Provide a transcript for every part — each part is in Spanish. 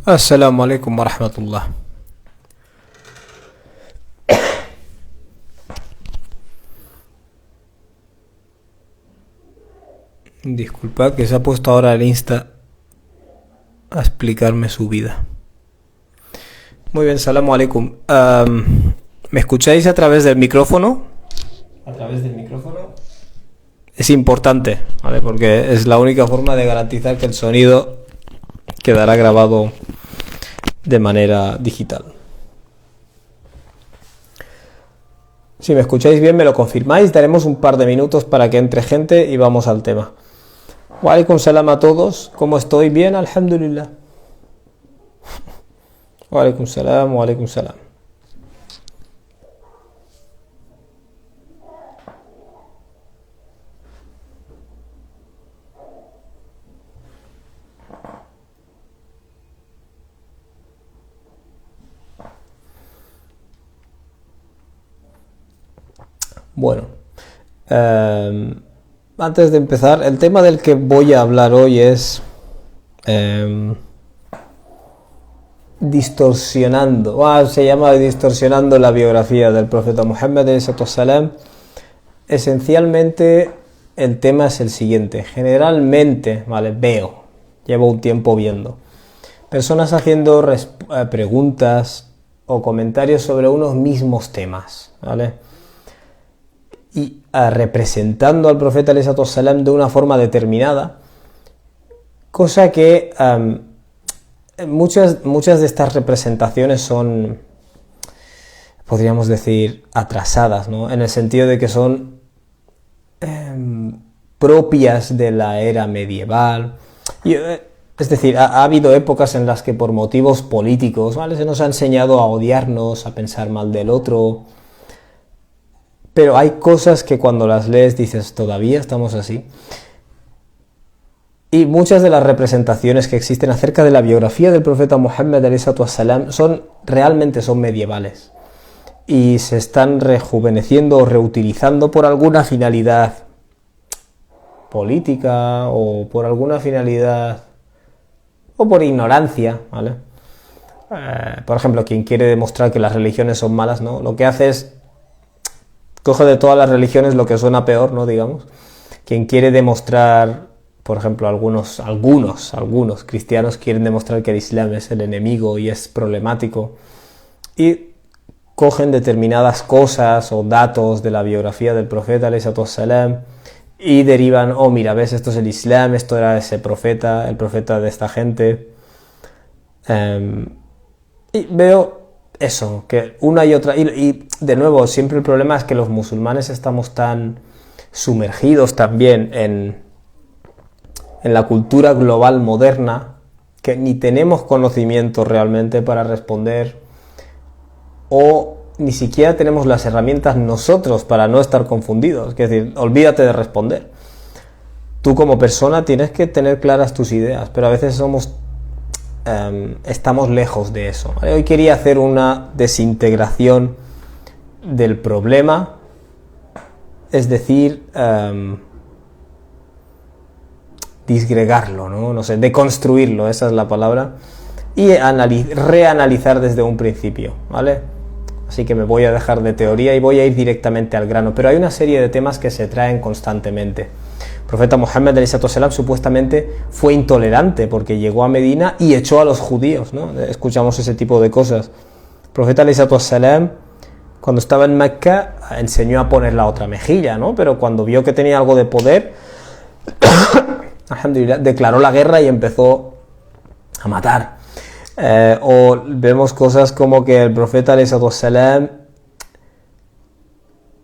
Assalamu alaikum wa rahmatullah. Disculpad que se ha puesto ahora el Insta a explicarme su vida. Muy bien, salamu alaikum. ¿Me escucháis a través del micrófono? A través del micrófono. Es importante, ¿vale? Porque es la única forma de garantizar que el sonido quedará grabado de manera digital. Si me escucháis bien, me lo confirmáis. Daremos un par de minutos para que entre gente y vamos al tema. Wa alaikum salam a todos. ¿Cómo estoy? Bien, alhamdulillah. Wa alaikum salam, wa alaikum salam. Bueno, antes de empezar, el tema del que voy a hablar hoy es se llama distorsionando la biografía del profeta Muhammad ﷺ. Esencialmente el tema es el siguiente. Generalmente, ¿vale? Llevo un tiempo viendo personas haciendo preguntas o comentarios sobre unos mismos temas, ¿vale? Y representando al profeta ﷺ de una forma determinada, cosa que muchas de estas representaciones son, podríamos decir, atrasadas, ¿no? En el sentido de que son propias de la era medieval. Es decir, ha habido épocas en las que por motivos políticos, ¿vale? Se nos ha enseñado a odiarnos, a pensar mal del otro. Pero hay cosas que cuando las lees dices, ¿todavía estamos así? Y muchas de las representaciones que existen acerca de la biografía del profeta Muhammad ﷺ realmente son medievales. Y se están rejuveneciendo o reutilizando por alguna finalidad política o por alguna finalidad o por ignorancia, ¿vale? Por ejemplo, quien quiere demostrar que las religiones son malas, ¿no? Lo que hace es coge de todas las religiones lo que suena peor, ¿no? Digamos. Quien quiere demostrar, por ejemplo, algunos cristianos quieren demostrar que el Islam es el enemigo y es problemático. Y cogen determinadas cosas o datos de la biografía del profeta ﷺ y derivan, oh mira, ves, esto es el Islam, esto era ese profeta, el profeta de esta gente. Y veo eso, que una y otra, y de nuevo, siempre el problema es que los musulmanes estamos tan sumergidos también en la cultura global moderna que ni tenemos conocimiento realmente para responder o ni siquiera tenemos las herramientas nosotros para no estar confundidos. Es decir, olvídate de responder. Tú como persona tienes que tener claras tus ideas, pero a veces estamos lejos de eso, ¿vale? Hoy quería hacer una desintegración del problema, es decir, disgregarlo, ¿no? No sé, deconstruirlo, esa es la palabra, y reanalizar desde un principio, ¿vale? Así que me voy a dejar de teoría y voy a ir directamente al grano, pero hay una serie de temas que se traen constantemente. El profeta Muhammad ﷺ supuestamente fue intolerante porque llegó a Medina y echó a los judíos, ¿no? Escuchamos ese tipo de cosas. El profeta ﷺ, cuando estaba en Mecca, enseñó a poner la otra mejilla, ¿no? Pero cuando vio que tenía algo de poder, alhamdulillah, declaró la guerra y empezó a matar. O vemos cosas como que el profeta ﷺ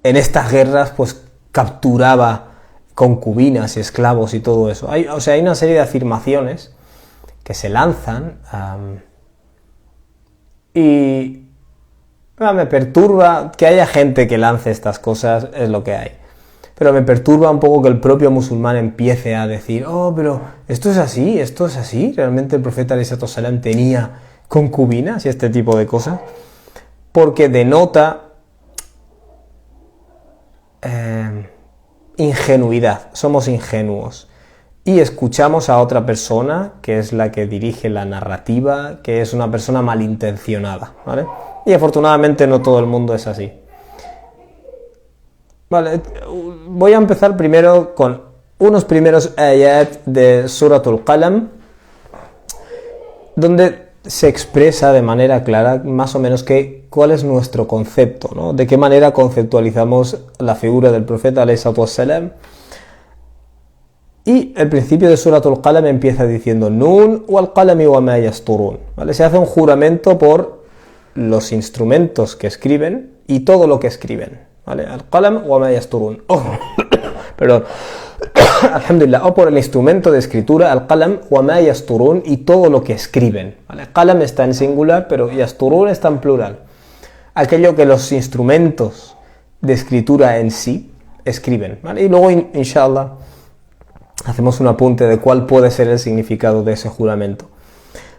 en estas guerras pues capturaba concubinas y esclavos y todo eso. Hay una serie de afirmaciones que se lanzan y me perturba que haya gente que lance estas cosas, es lo que hay. Pero me perturba un poco que el propio musulmán empiece a decir, oh, pero esto es así, realmente el profeta ﷺ tenía concubinas y este tipo de cosas, porque denota ingenuidad, somos ingenuos. y escuchamos a otra persona, que es la que dirige la narrativa, que es una persona malintencionada, ¿vale? Y afortunadamente no todo el mundo es así. Vale, voy a empezar primero con unos primeros ayat de Suratul Qalam, donde se expresa de manera clara más o menos cuál es nuestro concepto, ¿no? De qué manera conceptualizamos la figura del profeta alayhi salatu wassalam. Y el principio de Suratul Qalam empieza diciendo Nun wal qalami wa ma yasturun, ¿vale? Se hace un juramento por los instrumentos que escriben y todo lo que escriben, ¿vale? Al qalam wa ma yasturun. Perdón. Alhamdulillah. O por el instrumento de escritura, al qalam wa ma yasturun, y todo lo que escriben, ¿vale? Qalam está en singular, pero yasturun está en plural. Aquello que los instrumentos de escritura en sí escriben, ¿vale? Y luego, inshallah, hacemos un apunte de cuál puede ser el significado de ese juramento.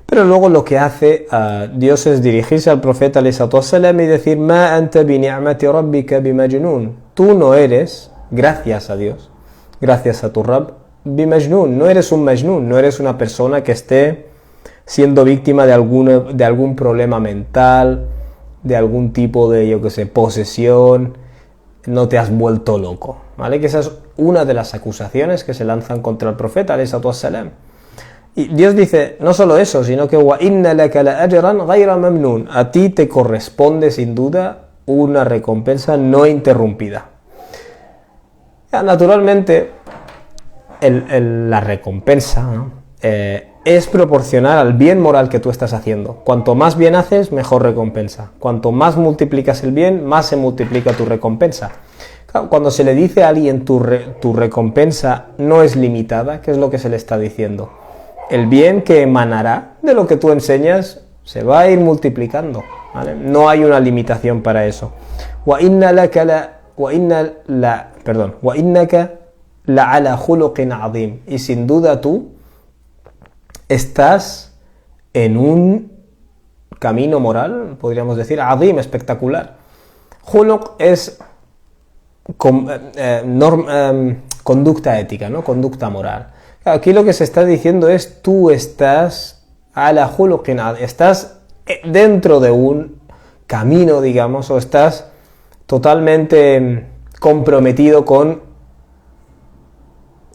Pero luego lo que hace Dios es dirigirse al profeta alayhi salatu wassalam y decir Ma anta bi ni'mati rabbika bimajnun. Tú no eres, gracias a Dios, gracias a tu Rabb, bimajnun, no eres un majnun, no eres una persona que esté siendo víctima de algún problema mental, de algún tipo de, yo que sé, posesión, no te has vuelto loco, ¿vale? Que esa es una de las acusaciones que se lanzan contra el profeta alayhi salatu wassalam. Y Dios dice, no solo eso, sino que wa inna laka la ajran ghayra mamnun, a ti te corresponde sin duda una recompensa no interrumpida. Ya, naturalmente, la recompensa, ¿no? Es proporcional al bien moral que tú estás haciendo. Cuanto más bien haces, mejor recompensa. Cuanto más multiplicas el bien, más se multiplica tu recompensa. Claro, cuando se le dice a alguien tu recompensa no es limitada, ¿qué es lo que se le está diciendo? El bien que emanará de lo que tú enseñas se va a ir multiplicando, ¿vale? No hay una limitación para eso. Wa innaka la ala khuluqin azim. Y sin duda tú estás en un camino moral, podríamos decir, azim, espectacular. Khuluq es conducta ética, ¿no? Conducta moral. Aquí lo que se está diciendo es tú estás ala khuluqin azim, estás dentro de un camino, digamos, o estás totalmente comprometido con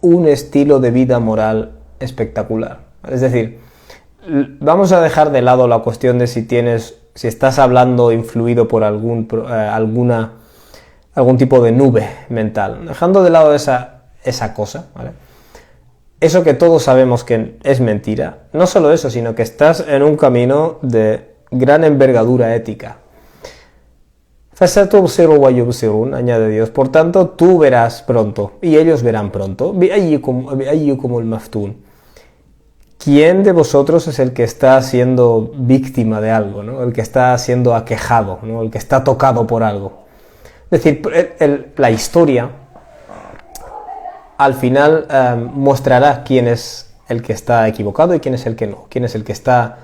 un estilo de vida moral espectacular. Es decir, vamos a dejar de lado la cuestión de si estás hablando influido por algún tipo de nube mental. Dejando de lado esa cosa, ¿vale? Eso que todos sabemos que es mentira. No solo eso, sino que estás en un camino de gran envergadura ética. فَسَتُبْصِرُ وَيُبْصِرُونَ, añade Dios. Por tanto, tú verás pronto, y ellos verán pronto. بِأَيِّكُمُ الْمَفْتُونَ. ¿Quién de vosotros es el que está siendo víctima de algo, ¿no? El que está siendo aquejado, ¿no? El que está tocado por algo. Es decir, la historia al final mostrará quién es el que está equivocado y quién es el que no. Quién es el que está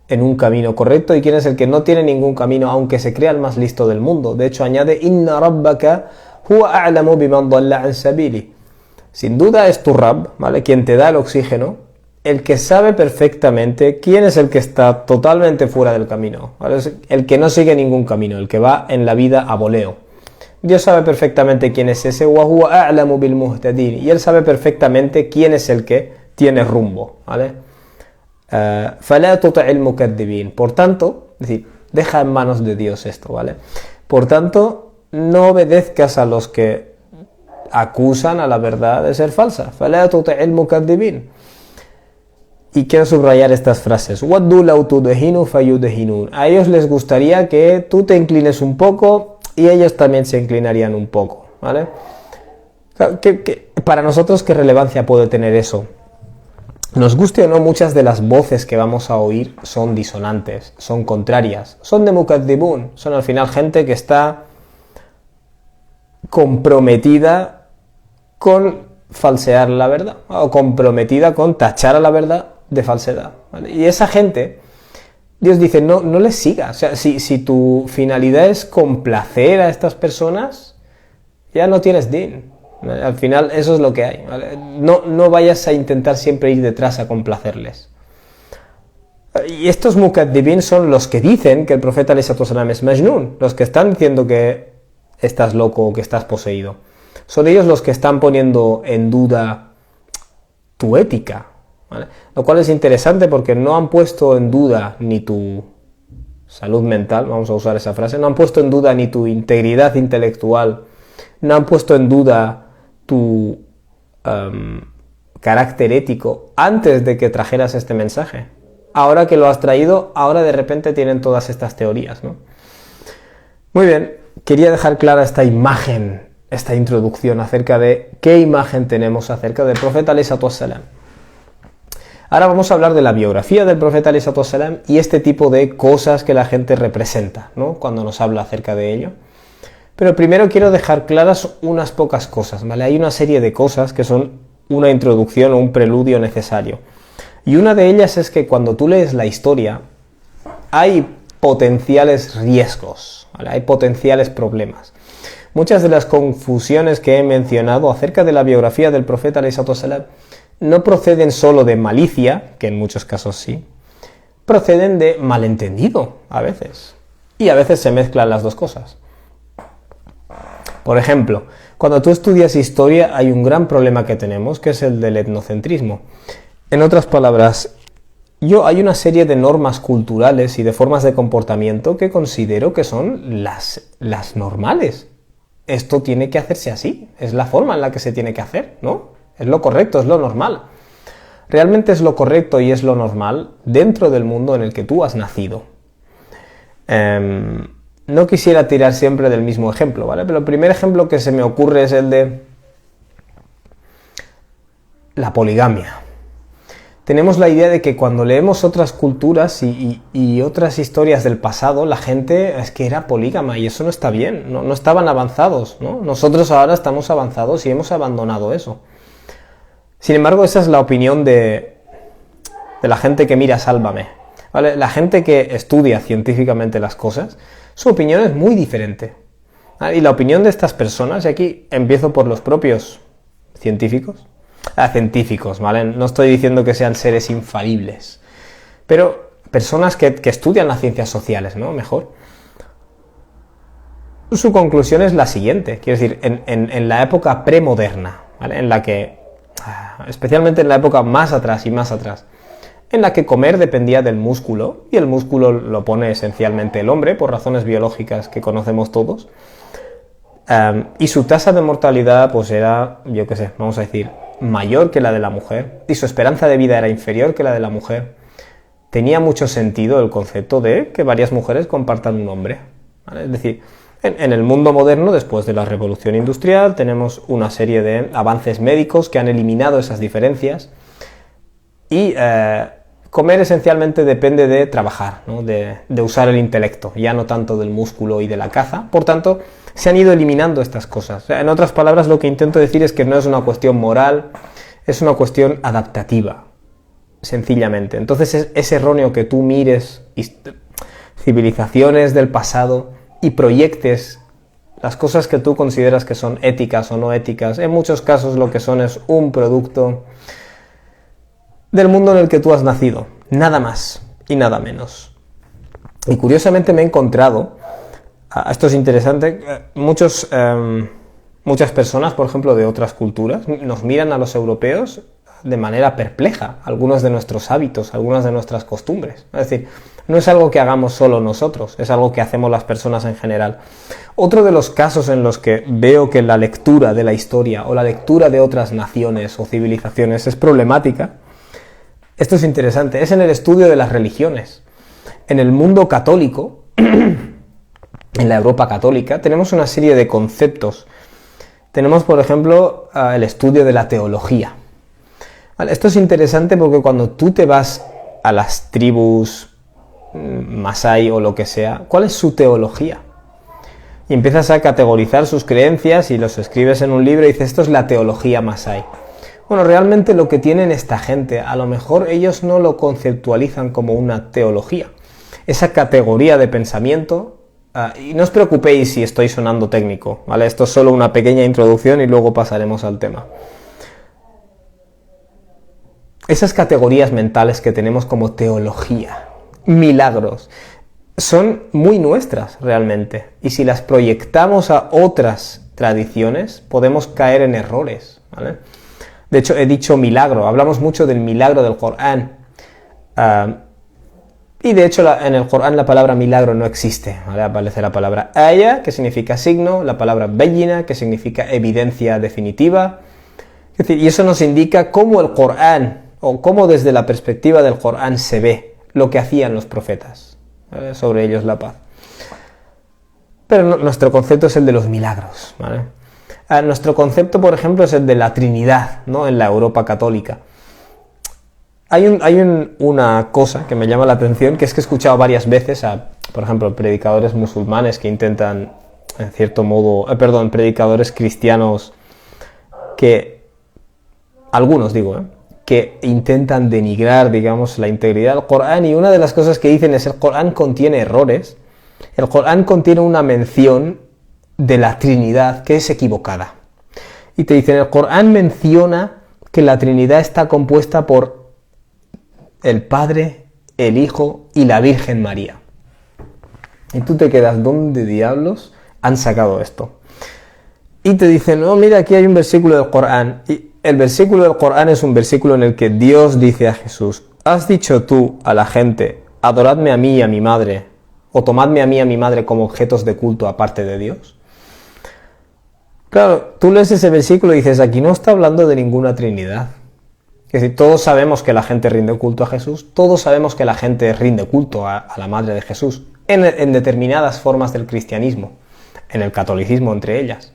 en un camino correcto y quién es el que no tiene ningún camino, aunque se crea el más listo del mundo. De hecho, añade, Inna rabbaka huwa a'lamu biman dalla an sabili. Sin duda es tu Rabb, ¿vale? Quien te da el oxígeno, el que sabe perfectamente quién es el que está totalmente fuera del camino, ¿vale? El que no sigue ningún camino, el que va en la vida a voleo. Dios sabe perfectamente quién es ese, wa huwa a'lamu bil muhtadin, y él sabe perfectamente quién es el que tiene rumbo, ¿vale? فَلَا تُطِعِ الْمُكَذِّبِينَ. Por tanto, es decir, deja en manos de Dios esto, ¿vale? Por tanto, no obedezcas a los que acusan a la verdad de ser falsa. فَلَا تُطِعِ الْمُكَذِّبِينَ. Y quiero subrayar estas frases. وَدُّوا لَوْ تُدْهِنُ فَيُدْهِنُونَ. A ellos les gustaría que tú te inclines un poco y ellos también se inclinarían un poco, ¿vale? Para nosotros, ¿qué relevancia puede tener eso? Nos guste o no, muchas de las voces que vamos a oír son disonantes, son contrarias, son de mukaddibun, son al final gente que está comprometida con falsear la verdad, o comprometida con tachar a la verdad de falsedad, ¿vale? Y esa gente, Dios dice, no les sigas. O sea, si tu finalidad es complacer a estas personas, ya no tienes din, ¿vale? Al final eso es lo que hay, ¿vale? No vayas a intentar siempre ir detrás a complacerles. Y estos mukaddibin son los que dicen que el profeta alayhi salatu wasalam es Majnun, los que están diciendo que estás loco o que estás poseído. Son ellos los que están poniendo en duda tu ética, ¿vale? Lo cual es interesante porque no han puesto en duda ni tu salud mental, vamos a usar esa frase, no han puesto en duda ni tu integridad intelectual, no han puesto en duda tu carácter ético antes de que trajeras este mensaje. Ahora que lo has traído, ahora de repente tienen todas estas teorías, ¿no? Muy bien, quería dejar clara esta imagen, esta introducción acerca de qué imagen tenemos acerca del profeta alayhi salatu wassalam. Ahora vamos a hablar de la biografía del profeta alayhi salatu wassalam y este tipo de cosas que la gente representa, ¿no? Cuando nos habla acerca de ello. Pero primero quiero dejar claras unas pocas cosas, ¿vale? Hay una serie de cosas que son una introducción o un preludio necesario. Y una de ellas es que cuando tú lees la historia hay potenciales riesgos, ¿vale? Hay potenciales problemas. Muchas de las confusiones que he mencionado acerca de la biografía del profeta alayhi salatu wassalam no proceden solo de malicia, que en muchos casos sí, proceden de malentendido a veces. Y a veces se mezclan las dos cosas. Por ejemplo, cuando tú estudias historia hay un gran problema que tenemos, que es el del etnocentrismo. En otras palabras, hay una serie de normas culturales y de formas de comportamiento que considero que son las normales. Esto tiene que hacerse así, es la forma en la que se tiene que hacer, ¿no? Es lo correcto, es lo normal. Realmente es lo correcto y es lo normal dentro del mundo en el que tú has nacido. No quisiera tirar siempre del mismo ejemplo, ¿vale? Pero el primer ejemplo que se me ocurre es el de la poligamia. Tenemos la idea de que cuando leemos otras culturas y otras historias del pasado, la gente es que era polígama y eso no está bien, no estaban avanzados, ¿no? Nosotros ahora estamos avanzados y hemos abandonado eso. Sin embargo, esa es la opinión de la gente que mira Sálvame, ¿vale? La gente que estudia científicamente las cosas, su opinión es muy diferente, ¿vale? Y la opinión de estas personas, y aquí empiezo por los propios científicos, ¿vale? No estoy diciendo que sean seres infalibles, pero personas que estudian las ciencias sociales, ¿no? Mejor. Su conclusión es la siguiente, quiero decir, en la época premoderna, ¿vale? En la que, especialmente en la época más atrás, en la que comer dependía del músculo, y el músculo lo pone esencialmente el hombre, por razones biológicas que conocemos todos, y su tasa de mortalidad pues era, yo qué sé, vamos a decir, mayor que la de la mujer, y su esperanza de vida era inferior que la de la mujer. Tenía mucho sentido el concepto de que varias mujeres compartan un hombre, ¿vale? Es decir, en el mundo moderno, después de la revolución industrial, tenemos una serie de avances médicos que han eliminado esas diferencias, y comer esencialmente depende de trabajar, ¿no? de usar el intelecto, ya no tanto del músculo y de la caza. Por tanto, se han ido eliminando estas cosas. O sea, en otras palabras, lo que intento decir es que no es una cuestión moral, es una cuestión adaptativa, sencillamente. Entonces es erróneo que tú mires civilizaciones del pasado y proyectes las cosas que tú consideras que son éticas o no éticas. En muchos casos lo que son es un producto del mundo en el que tú has nacido, nada más y nada menos. Y curiosamente me he encontrado, esto es interesante, muchas personas, por ejemplo, de otras culturas, nos miran a los europeos de manera perpleja, algunos de nuestros hábitos, algunas de nuestras costumbres. Es decir, no es algo que hagamos solo nosotros, es algo que hacemos las personas en general. Otro de los casos en los que veo que la lectura de la historia o la lectura de otras naciones o civilizaciones es problemática, esto es interesante, es en el estudio de las religiones. En el mundo católico, en la Europa católica, tenemos una serie de conceptos. Tenemos, por ejemplo, el estudio de la teología. Vale, esto es interesante porque cuando tú te vas a las tribus masái o lo que sea, ¿cuál es su teología? Y empiezas a categorizar sus creencias y los escribes en un libro y dices, esto es la teología masái. Bueno, realmente lo que tienen esta gente, a lo mejor ellos no lo conceptualizan como una teología. Esa categoría de pensamiento Y no os preocupéis si estoy sonando técnico, ¿vale? Esto es solo una pequeña introducción y luego pasaremos al tema. Esas categorías mentales que tenemos como teología, milagros, son muy nuestras realmente. Y si las proyectamos a otras tradiciones, podemos caer en errores, ¿vale? De hecho, he dicho milagro, hablamos mucho del milagro del Corán. Y de hecho, en el Corán la palabra milagro no existe, ¿vale? Aparece la palabra aya, que significa signo, la palabra bayina, que significa evidencia definitiva. Es decir, y eso nos indica cómo el Corán, o cómo desde la perspectiva del Corán se ve lo que hacían los profetas, ¿vale? Sobre ellos la paz. Pero nuestro concepto es el de los milagros, ¿vale? Nuestro concepto, por ejemplo, es el de la Trinidad, ¿no? En la Europa católica. Hay una cosa que me llama la atención, que es que he escuchado varias veces a, por ejemplo, predicadores musulmanes que intentan, en cierto modo, predicadores cristianos algunos digo, que intentan denigrar, digamos, la integridad del Corán, y una de las cosas que dicen es: el Corán contiene errores, el Corán contiene una mención de la Trinidad que es equivocada. Y te dicen, el Corán menciona que la Trinidad está compuesta por el Padre, el Hijo y la Virgen María. Y tú te quedas, ¿dónde diablos han sacado esto? Y te dicen, no, mira, aquí hay un versículo del Corán. Y el versículo del Corán es un versículo en el que Dios dice a Jesús: ¿has dicho tú a la gente, adoradme a mí y a mi madre, o tomadme a mí y a mi madre como objetos de culto aparte de Dios? Claro, tú lees ese versículo y dices, aquí no está hablando de ninguna Trinidad. Es decir, todos sabemos que la gente rinde culto a Jesús, todos sabemos que la gente rinde culto a la Madre de Jesús, en determinadas formas del cristianismo, en el catolicismo entre ellas.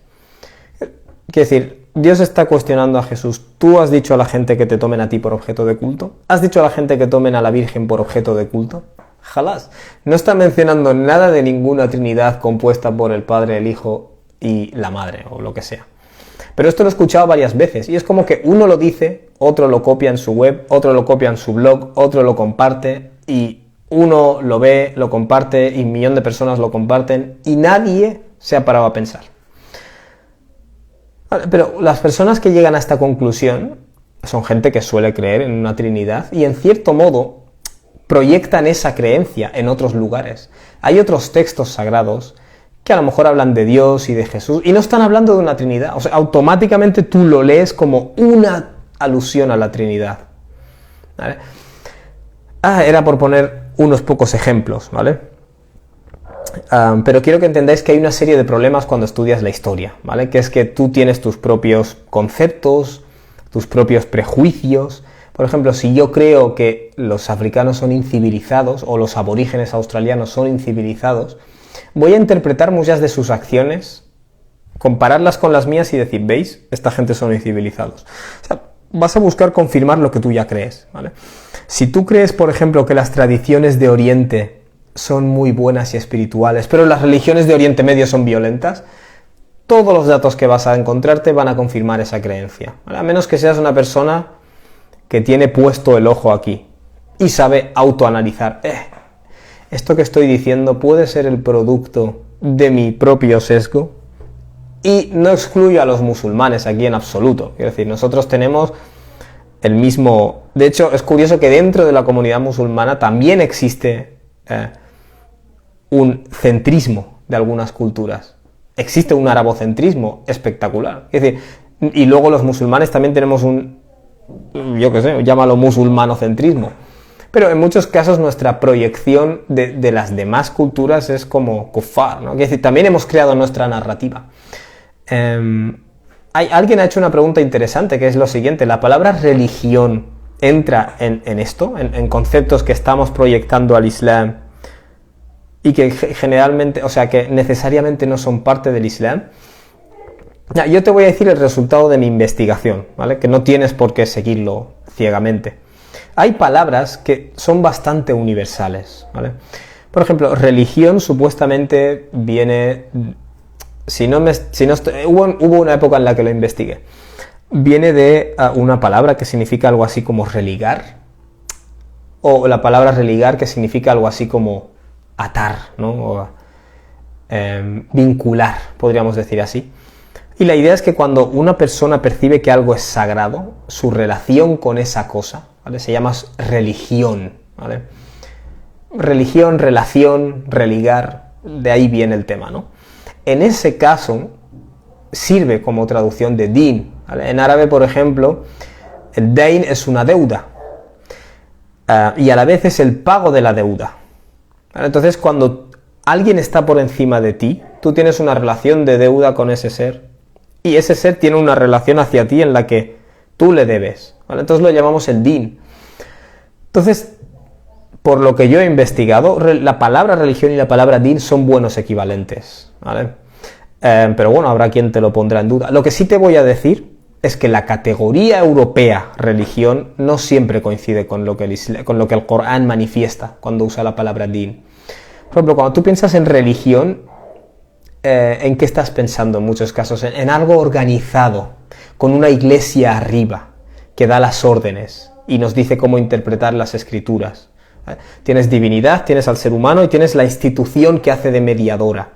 Quiere decir, Dios está cuestionando a Jesús. ¿Tú has dicho a la gente que te tomen a ti por objeto de culto? ¿Has dicho a la gente que tomen a la Virgen por objeto de culto? Jalás. No está mencionando nada de ninguna Trinidad compuesta por el Padre, el Hijo y la Madre, o lo que sea. Pero esto lo he escuchado varias veces, y es como que uno lo dice, otro lo copia en su web, otro lo copia en su blog, otro lo comparte, y uno lo ve, lo comparte, y 1 millón de personas lo comparten, y nadie se ha parado a pensar. Pero las personas que llegan a esta conclusión son gente que suele creer en una Trinidad, y en cierto modo proyectan esa creencia en otros lugares. Hay otros textos sagrados que a lo mejor hablan de Dios y de Jesús, y no están hablando de una Trinidad. O sea, automáticamente tú lo lees como una alusión a la Trinidad, ¿vale? Era por poner unos pocos ejemplos, ¿vale? Pero quiero que entendáis que hay una serie de problemas cuando estudias la historia, ¿vale? Que es que tú tienes tus propios conceptos, tus propios prejuicios. Por ejemplo, si yo creo que los africanos son incivilizados, o los aborígenes australianos son incivilizados, voy a interpretar muchas de sus acciones, compararlas con las mías y decir, ¿veis? Esta gente son incivilizados. O sea, vas a buscar confirmar lo que tú ya crees, ¿vale? Si tú crees, por ejemplo, que las tradiciones de Oriente son muy buenas y espirituales, pero las religiones de Oriente Medio son violentas, todos los datos que vas a encontrarte van a confirmar esa creencia, ¿vale? A menos que seas una persona que tiene puesto el ojo aquí y sabe autoanalizar. Esto que estoy diciendo puede ser el producto de mi propio sesgo, y no excluyo a los musulmanes aquí en absoluto. Quiero decir, nosotros tenemos el mismo... De hecho, es curioso que dentro de la comunidad musulmana también existe un centrismo de algunas culturas. Existe un arabocentrismo espectacular. Es decir, y luego los musulmanes también tenemos yo qué sé, llámalo musulmanocentrismo. Pero en muchos casos nuestra proyección de las demás culturas es como kufar, ¿no? Es decir, también hemos creado nuestra narrativa. Alguien ha hecho una pregunta interesante, que es lo siguiente: ¿la palabra religión entra en esto, en conceptos que estamos proyectando al Islam y que generalmente, o sea, que necesariamente no son parte del Islam? Yo te voy a decir el resultado de mi investigación, ¿vale? Que no tienes por qué seguirlo ciegamente. Hay palabras que son bastante universales, ¿vale? Por ejemplo, religión supuestamente viene... Hubo una época en la que lo investigué. Viene de una palabra que significa algo así como religar, o la palabra religar que significa algo así como atar, ¿no? vincular, podríamos decir así. Y la idea es que cuando una persona percibe que algo es sagrado, su relación con esa cosa, ¿vale?, se llama religión, ¿vale? Religión, relación, religar, de ahí viene el tema, ¿no? En ese caso, sirve como traducción de din, ¿vale? En árabe, por ejemplo, el dain es una deuda, y a la vez es el pago de la deuda, ¿vale? Entonces, cuando alguien está por encima de ti, tú tienes una relación de deuda con ese ser, y ese ser tiene una relación hacia ti en la que tú le debes, ¿vale? Entonces lo llamamos el din. Entonces, por lo que yo he investigado, la palabra religión y la palabra din son buenos equivalentes, ¿vale? Pero bueno, habrá quien te lo pondrá en duda. Lo que sí te voy a decir es que la categoría europea religión no siempre coincide con lo que el Corán manifiesta cuando usa la palabra din. Por ejemplo, cuando tú piensas en religión, ¿en qué estás pensando en muchos casos? En algo organizado, con una iglesia arriba, que da las órdenes y nos dice cómo interpretar las escrituras. Tienes divinidad, tienes al ser humano y tienes la institución que hace de mediadora.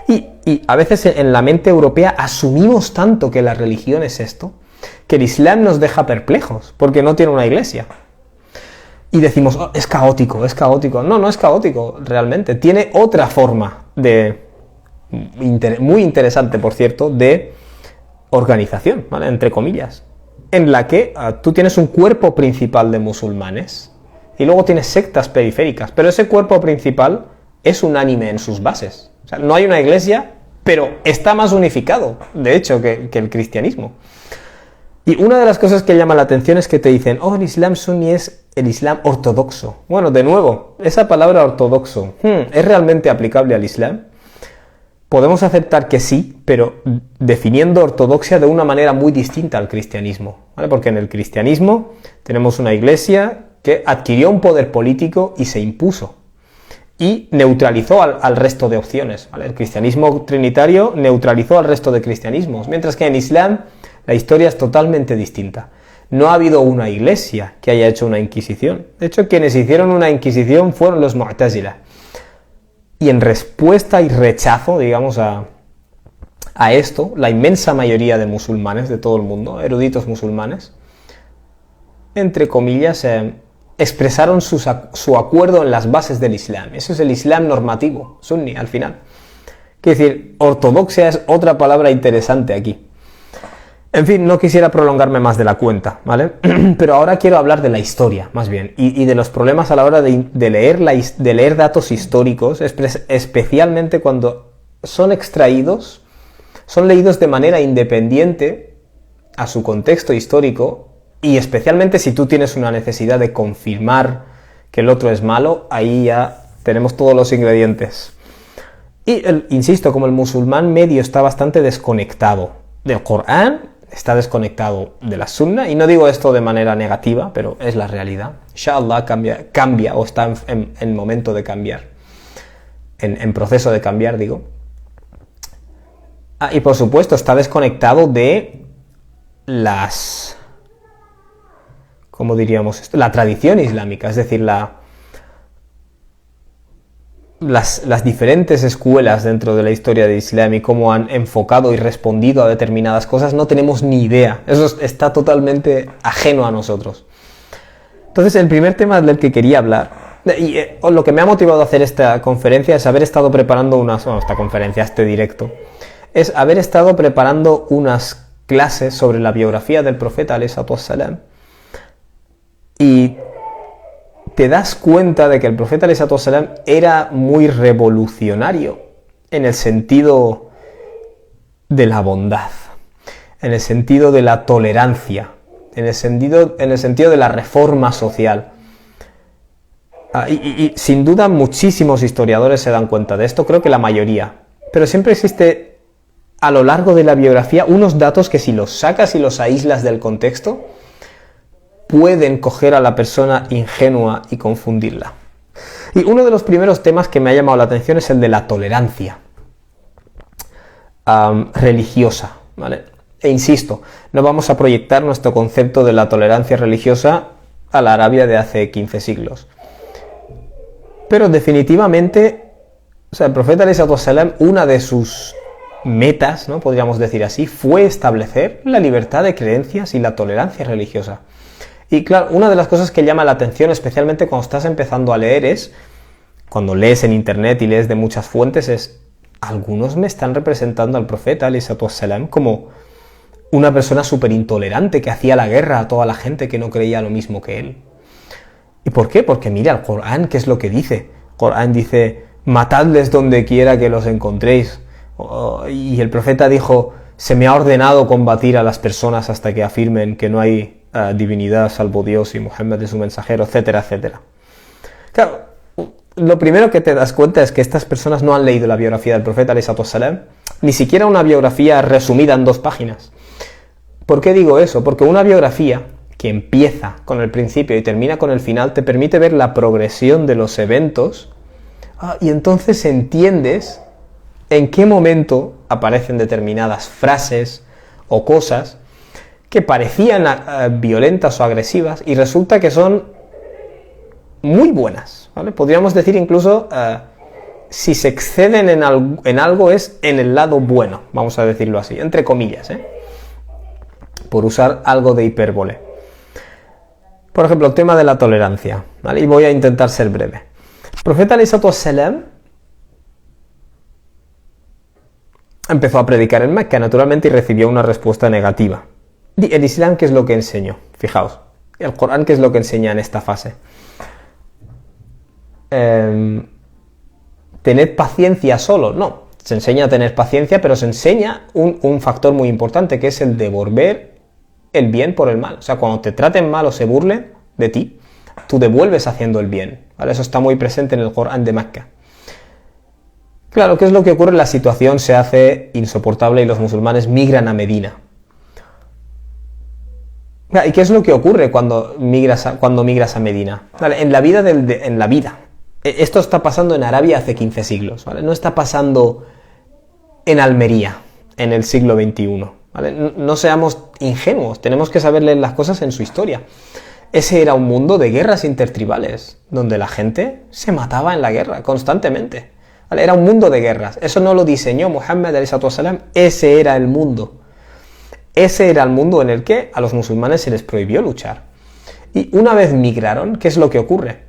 Y a veces en la mente europea asumimos tanto que la religión es esto, que el Islam nos deja perplejos, porque no tiene una iglesia. Y decimos, oh, es caótico, es caótico. No, no es caótico, realmente. Tiene otra forma muy interesante, por cierto, de organización, ¿vale?, entre comillas, en la que tú tienes un cuerpo principal de musulmanes y luego tienes sectas periféricas, pero ese cuerpo principal es unánime en sus bases. O sea, no hay una iglesia, pero está más unificado, de hecho, que el cristianismo. Y una de las cosas que llama la atención es que te dicen, oh, el Islam suní es el Islam ortodoxo. Bueno, de nuevo, esa palabra ortodoxo, ¿es realmente aplicable al Islam? Podemos aceptar que sí, pero definiendo ortodoxia de una manera muy distinta al cristianismo, ¿vale? Porque en el cristianismo tenemos una iglesia que adquirió un poder político y se impuso y neutralizó al resto de opciones, ¿vale? El cristianismo trinitario neutralizó al resto de cristianismos, mientras que en Islam la historia es totalmente distinta. No ha habido una iglesia que haya hecho una inquisición. De hecho, quienes hicieron una inquisición fueron los Mu'tazila. Y en respuesta y rechazo, digamos, a esto, la inmensa mayoría de musulmanes de todo el mundo, eruditos musulmanes, entre comillas, expresaron su acuerdo en las bases del Islam. Eso es el Islam normativo, sunni, al final. Quiere decir, ortodoxia es otra palabra interesante aquí. En fin, no quisiera prolongarme más de la cuenta, ¿vale? Pero ahora quiero hablar de la historia, más bien, y de los problemas a la hora de leer datos históricos, especialmente cuando son leídos de manera independiente a su contexto histórico, y especialmente si tú tienes una necesidad de confirmar que el otro es malo, ahí ya tenemos todos los ingredientes. Y, insisto, como el musulmán medio está bastante desconectado del Corán, está desconectado de la Sunna, y no digo esto de manera negativa, pero es la realidad. Inshallah cambia o está en momento de cambiar, en proceso de cambiar, digo. Y por supuesto está desconectado de ¿cómo diríamos esto? La tradición islámica, es decir, las diferentes escuelas dentro de la historia de Islam y cómo han enfocado y respondido a determinadas cosas, no tenemos ni idea. Eso está totalmente ajeno a nosotros. Entonces, el primer tema del que quería hablar, y lo que me ha motivado a hacer esta conferencia es haber estado preparando este directo, es haber estado preparando unas clases sobre la biografía del profeta alayhi salatu wassalam, y te das cuenta de que el profeta alayhi salatu wassalam era muy revolucionario en el sentido de la bondad, en el sentido de la tolerancia, en el sentido de la reforma social. Y sin duda muchísimos historiadores se dan cuenta de esto, creo que la mayoría, pero siempre existe a lo largo de la biografía unos datos que si los sacas y los aíslas del contexto, pueden coger a la persona ingenua y confundirla. Y uno de los primeros temas que me ha llamado la atención es el de la tolerancia religiosa, ¿vale? E insisto, no vamos a proyectar nuestro concepto de la tolerancia religiosa a la Arabia de hace 15 siglos. Pero definitivamente O sea, el profeta ﷺ, una de sus metas, ¿no?, podríamos decir así, fue establecer la libertad de creencias y la tolerancia religiosa. Y claro, una de las cosas que llama la atención, especialmente cuando estás empezando a leer, es, cuando lees en internet y lees de muchas fuentes, es, algunos me están representando al profeta ﷺ como una persona súper intolerante que hacía la guerra a toda la gente que no creía lo mismo que él. ¿Y por qué? Porque mira el Corán, ¿qué es lo que dice? El Corán dice, matadles donde quiera que los encontréis. Y el profeta dijo, se me ha ordenado combatir a las personas hasta que afirmen que no hay divinidad salvo Dios y Muhammad es su mensajero, etcétera, etcétera. Claro, lo primero que te das cuenta es que estas personas no han leído la biografía del profeta ﷺ, ni siquiera una biografía resumida en 2 páginas. ¿Por qué digo eso? Porque una biografía que empieza con el principio y termina con el final te permite ver la progresión de los eventos y entonces entiendes en qué momento aparecen determinadas frases o cosas que parecían violentas o agresivas y resulta que son muy buenas, ¿vale? Podríamos decir incluso, si se exceden en algo es en el lado bueno, vamos a decirlo así, entre comillas, por usar algo de hipérbole. Por ejemplo, el tema de la tolerancia, ¿vale? Y voy a intentar ser breve. El profeta ﷺ empezó a predicar en Mecca, naturalmente, y recibió una respuesta negativa. ¿Y el Islam qué es lo que enseñó? Fijaos, el Corán qué es lo que enseña en esta fase. ¿Tened paciencia solo? No, se enseña a tener paciencia, pero se enseña un factor muy importante, que es el devolver el bien por el mal. O sea, cuando te traten mal o se burlen de ti, tú devuelves haciendo el bien, ¿vale? Eso está muy presente en el Corán de Mecca. Claro, ¿qué es lo que ocurre? La situación se hace insoportable y los musulmanes migran a Medina. ¿Y qué es lo que ocurre cuando migras a Medina? ¿Vale? En la vida. Esto está pasando en Arabia hace 15 siglos, ¿vale? No está pasando en Almería, en el siglo XXI, ¿vale? No seamos ingenuos, tenemos que saber leer las cosas en su historia. Ese era un mundo de guerras intertribales, donde la gente se mataba en la guerra constantemente, ¿vale? Era un mundo de guerras. Eso no lo diseñó Muhammad ﷺ, ese era el mundo. Ese era el mundo en el que a los musulmanes se les prohibió luchar. Y una vez migraron, ¿qué es lo que ocurre?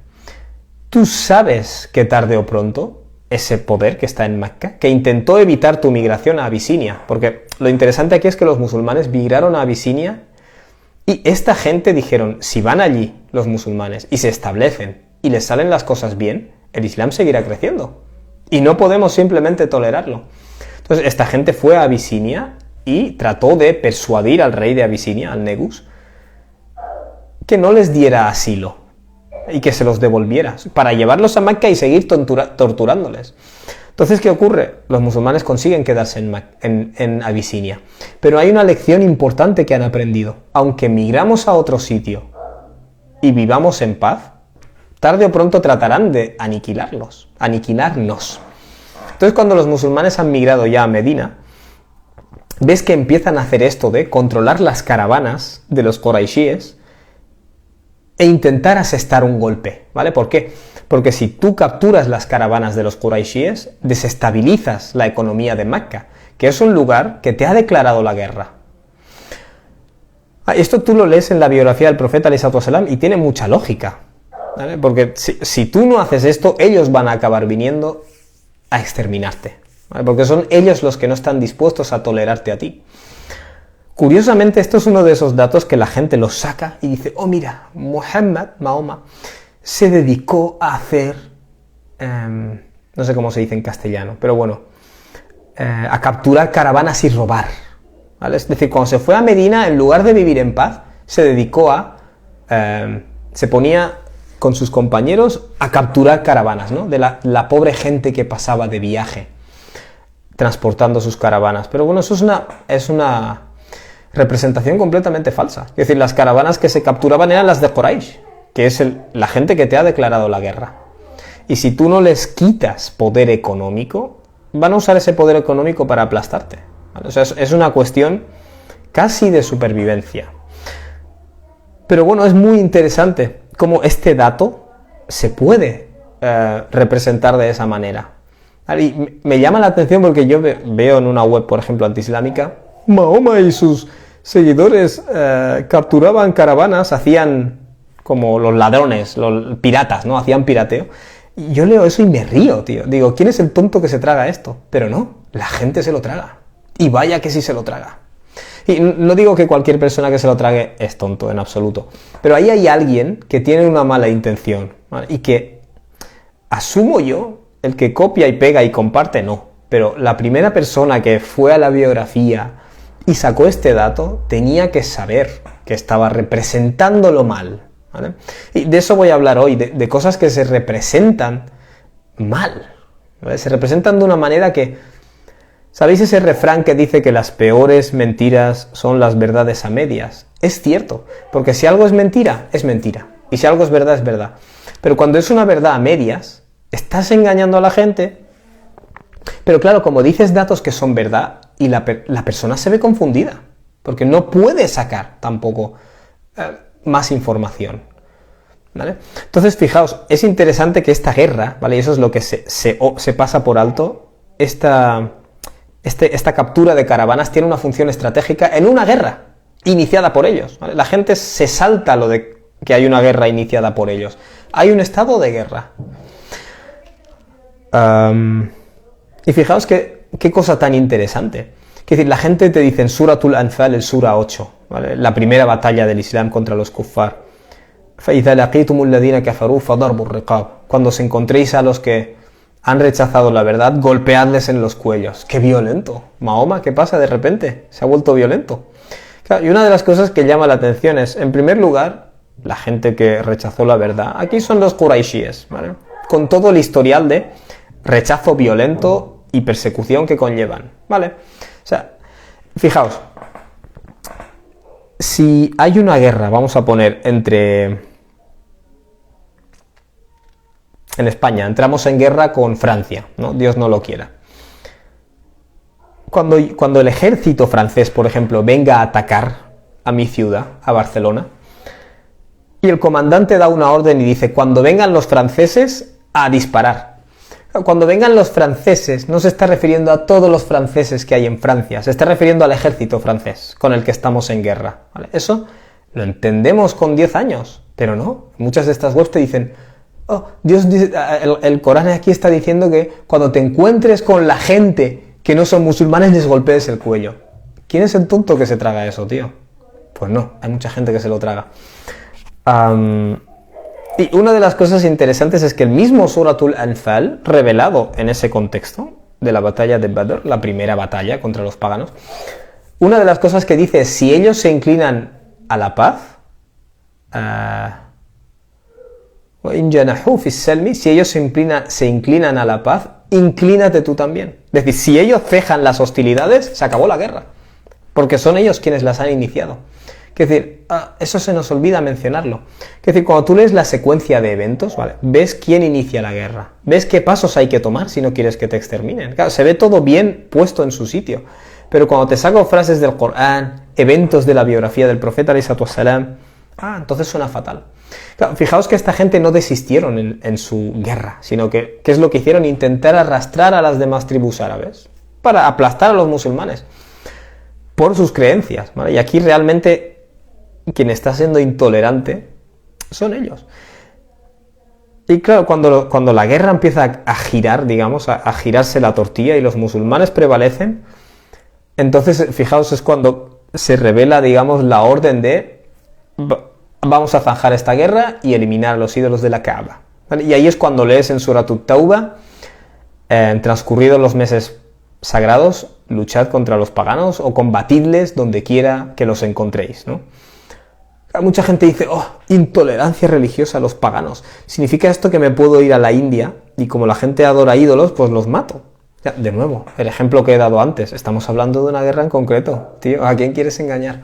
Tú sabes que tarde o pronto ese poder que está en Mecca, que intentó evitar tu migración a Abisinia, porque lo interesante aquí es que los musulmanes migraron a Abisinia y esta gente dijeron, si van allí los musulmanes y se establecen y les salen las cosas bien, el Islam seguirá creciendo y no podemos simplemente tolerarlo. Entonces esta gente fue a Abisinia y trató de persuadir al rey de Abisinia, al Negus, que no les diera asilo y que se los devolviera, para llevarlos a Mecca y seguir torturándoles. Entonces, ¿qué ocurre? Los musulmanes consiguen quedarse en Abisinia. Pero hay una lección importante que han aprendido. Aunque migramos a otro sitio y vivamos en paz, tarde o pronto tratarán de aniquilarnos. Entonces, cuando los musulmanes han migrado ya a Medina, ves que empiezan a hacer esto de controlar las caravanas de los quraishíes e intentar asestar un golpe, ¿vale? ¿Por qué? Porque si tú capturas las caravanas de los quraishíes, desestabilizas la economía de Mecca, que es un lugar que te ha declarado la guerra. Esto tú lo lees en la biografía del profeta ﷺ y tiene mucha lógica, ¿vale? Porque si tú no haces esto, ellos van a acabar viniendo a exterminarte, ¿vale? Porque son ellos los que no están dispuestos a tolerarte a ti. Curiosamente, esto es uno de esos datos que la gente los saca y dice, oh mira, Mahoma, se dedicó a hacer, no sé cómo se dice en castellano, pero bueno, a capturar caravanas y robar, ¿vale? Es decir, cuando se fue a Medina, en lugar de vivir en paz, se dedicó se ponía con sus compañeros a capturar caravanas, ¿no? De la pobre gente que pasaba de viaje, transportando sus caravanas. Pero bueno, eso es una representación completamente falsa. Es decir, las caravanas que se capturaban eran las de Quraysh, que es la gente que te ha declarado la guerra. Y si tú no les quitas poder económico, van a usar ese poder económico para aplastarte, ¿vale? O sea, es una cuestión casi de supervivencia. Pero bueno, es muy interesante cómo este dato se puede representar de esa manera. ¿Vale? Y me llama la atención porque yo veo en una web, por ejemplo, antiislámica, Mahoma y sus seguidores capturaban caravanas, hacían como los ladrones, los piratas, ¿no? Hacían pirateo. Y yo leo eso y me río, tío. Digo, ¿quién es el tonto que se traga esto? Pero no, la gente se lo traga. Y vaya que sí se lo traga. Y no digo que cualquier persona que se lo trague es tonto, en absoluto. Pero ahí hay alguien que tiene una mala intención, ¿vale? Y que, asumo yo, el que copia y pega y comparte, no. Pero la primera persona que fue a la biografía y sacó este dato tenía que saber que estaba representándolo mal, ¿vale? Y de eso voy a hablar hoy, de cosas que se representan mal, ¿vale? Se representan de una manera que... ¿Sabéis ese refrán que dice que las peores mentiras son las verdades a medias? Es cierto, porque si algo es mentira, y si algo es verdad, es verdad. Pero cuando es una verdad a medias, estás engañando a la gente, pero claro, como dices datos que son verdad, y la persona se ve confundida, porque no puede sacar tampoco más información, ¿vale? Entonces, fijaos, es interesante que esta guerra, ¿vale? Y eso es lo que se pasa por alto, esta captura de caravanas tiene una función estratégica en una guerra iniciada por ellos, ¿vale? La gente se salta lo de que hay una guerra iniciada por ellos. Hay un estado de guerra. Y fijaos qué cosa tan interesante. Es decir, la gente te dice en Suratul Anfal, el Sura 8, ¿vale? La primera batalla del Islam contra los kuffar. فَإِذَا لَقِيتُمُ الَّذِينَ كَفَرُوا فَضَرْبُوا الرِّقَابِ. Cuando os encontréis a los que han rechazado la verdad, golpeadles en los cuellos. ¡Qué violento! Mahoma, ¿qué pasa de repente? Se ha vuelto violento. Claro, y una de las cosas que llama la atención es, en primer lugar, la gente que rechazó la verdad. Aquí son los Quraishíes, ¿vale? Con todo el historial de rechazo violento y persecución que conllevan, ¿vale? O sea, fijaos, si hay una guerra, vamos a poner, en España, entramos en guerra con Francia, ¿no? Dios no lo quiera. Cuando el ejército francés, por ejemplo, venga a atacar a mi ciudad, a Barcelona, y el comandante da una orden y dice, cuando vengan los franceses, a disparar. Cuando vengan los franceses, no se está refiriendo a todos los franceses que hay en Francia, se está refiriendo al ejército francés con el que estamos en guerra, ¿vale? Eso lo entendemos con 10 años, pero no. Muchas de estas webs te dicen, oh, Dios dice, el Corán aquí está diciendo que cuando te encuentres con la gente que no son musulmanes, les golpees el cuello. ¿Quién es el tonto que se traga eso, tío? Pues no, hay mucha gente que se lo traga. Y una de las cosas interesantes es que el mismo Suratul Anfal, revelado en ese contexto de la batalla de Badr, la primera batalla contra los paganos, una de las cosas que dice es, si ellos se inclinan a la paz, si ellos se inclinan a la paz, inclínate tú también. Es decir, si ellos cejan las hostilidades, se acabó la guerra, porque son ellos quienes las han iniciado. Es decir, eso se nos olvida mencionarlo. Es decir, cuando tú lees la secuencia de eventos, ¿vale? Ves quién inicia la guerra, ves qué pasos hay que tomar si no quieres que te exterminen. Claro, se ve todo bien puesto en su sitio, pero cuando te saco frases del Corán, eventos de la biografía del profeta, alayhi salatu wassalam, entonces suena fatal. Claro, fijaos que esta gente no desistieron en su guerra, sino que, ¿qué es lo que hicieron? Intentar arrastrar a las demás tribus árabes para aplastar a los musulmanes por sus creencias, ¿vale? Y aquí realmente quien está siendo intolerante son ellos. Y claro, cuando la guerra empieza a girar, digamos, a girarse la tortilla y los musulmanes prevalecen, entonces, fijaos, es cuando se revela, digamos, la orden de vamos a zanjar esta guerra y eliminar a los ídolos de la Kaaba, ¿vale? Y ahí es cuando lees en Suratut Tauba, transcurridos los meses sagrados, luchad contra los paganos o combatidles donde quiera que los encontréis, ¿no? Mucha gente dice, intolerancia religiosa a los paganos. ¿Significa esto que me puedo ir a la India y como la gente adora ídolos, pues los mato? Ya, de nuevo, el ejemplo que he dado antes, estamos hablando de una guerra en concreto, tío, ¿a quién quieres engañar?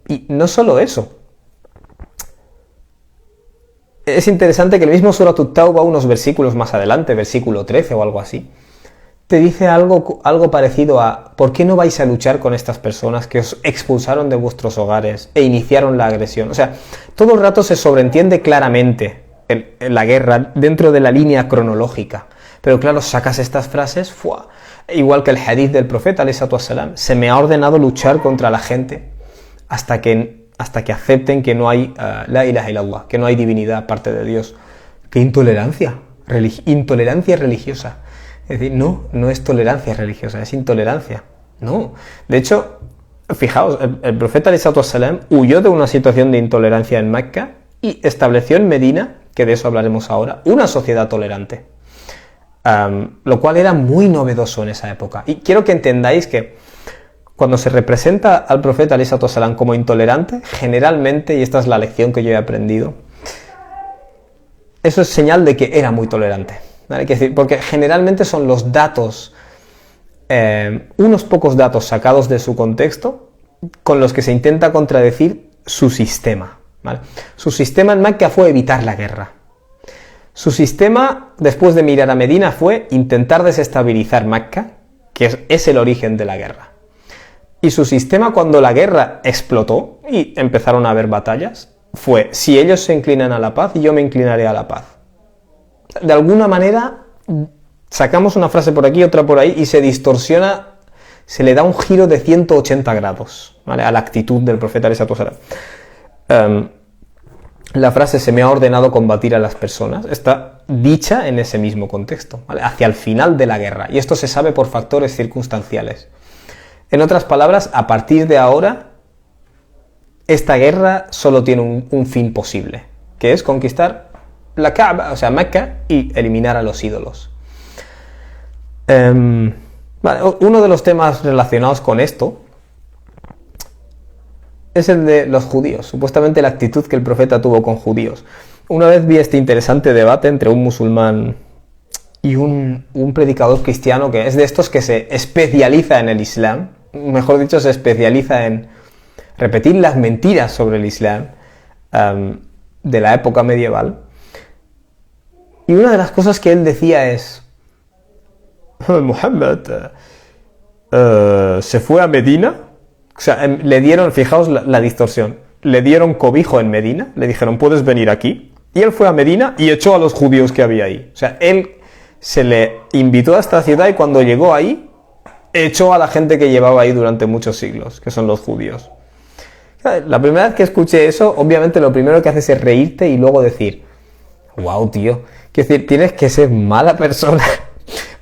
Y no solo eso. Es interesante que el mismo Suratut Tauba, unos versículos más adelante, versículo 13 o algo así, te dice algo parecido a ¿por qué no vais a luchar con estas personas que os expulsaron de vuestros hogares e iniciaron la agresión? O sea, todo el rato se sobreentiende claramente la guerra dentro de la línea cronológica, Pero claro, sacas estas frases, ¡fua! Igual que el hadith del profeta, alayhi salatu wassalam, se me ha ordenado luchar contra la gente hasta que acepten que no hay la ilaha illallah, que no hay divinidad aparte de Dios. ¡Qué intolerancia! Intolerancia religiosa. Es decir, no es tolerancia religiosa, es intolerancia. No. De hecho, fijaos, el profeta alayhi salatu wassalam huyó de una situación de intolerancia en Mecca y estableció en Medina, que de eso hablaremos ahora, una sociedad tolerante. Lo cual era muy novedoso en esa época. Y quiero que entendáis que cuando se representa al profeta alayhi salatu wassalam como intolerante, generalmente, y esta es la lección que yo he aprendido, eso es señal de que era muy tolerante, ¿vale? Es decir, porque generalmente son los datos, unos pocos datos sacados de su contexto, con los que se intenta contradecir su sistema, ¿vale? Su sistema en Mecca fue evitar la guerra. Su sistema, después de mirar a Medina, fue intentar desestabilizar Mecca, que es el origen de la guerra. Y su sistema, cuando la guerra explotó y empezaron a haber batallas, fue: si ellos se inclinan a la paz, yo me inclinaré a la paz. De alguna manera, sacamos una frase por aquí, otra por ahí, y se distorsiona, se le da un giro de 180 grados, ¿vale?, a la actitud del profeta alayhi salatu wassalam. La frase "se me ha ordenado combatir a las personas" está dicha en ese mismo contexto, ¿vale?, hacia el final de la guerra, y esto se sabe por factores circunstanciales. En otras palabras, a partir de ahora, esta guerra solo tiene un fin posible, que es conquistar la Kaaba, o sea, Mecca, y eliminar a los ídolos. Vale, uno de los temas relacionados con esto es el de los judíos, supuestamente la actitud que el profeta tuvo con judíos. Una vez vi este interesante debate entre un musulmán y un predicador cristiano, que es de estos que se especializa en el Islam, mejor dicho, se especializa en repetir las mentiras sobre el Islam de la época medieval. Y una de las cosas que él decía es: Muhammad se fue a Medina. O sea, le dieron, fijaos la distorsión, le dieron cobijo en Medina, le dijeron puedes venir aquí, y él fue a Medina y echó a los judíos que había ahí. O sea, él se le invitó a esta ciudad y cuando llegó ahí, echó a la gente que llevaba ahí durante muchos siglos, que son los judíos. La primera vez que escuché eso, obviamente lo primero que haces es reírte y luego decir: wow, tío, quiero decir, tienes que ser mala persona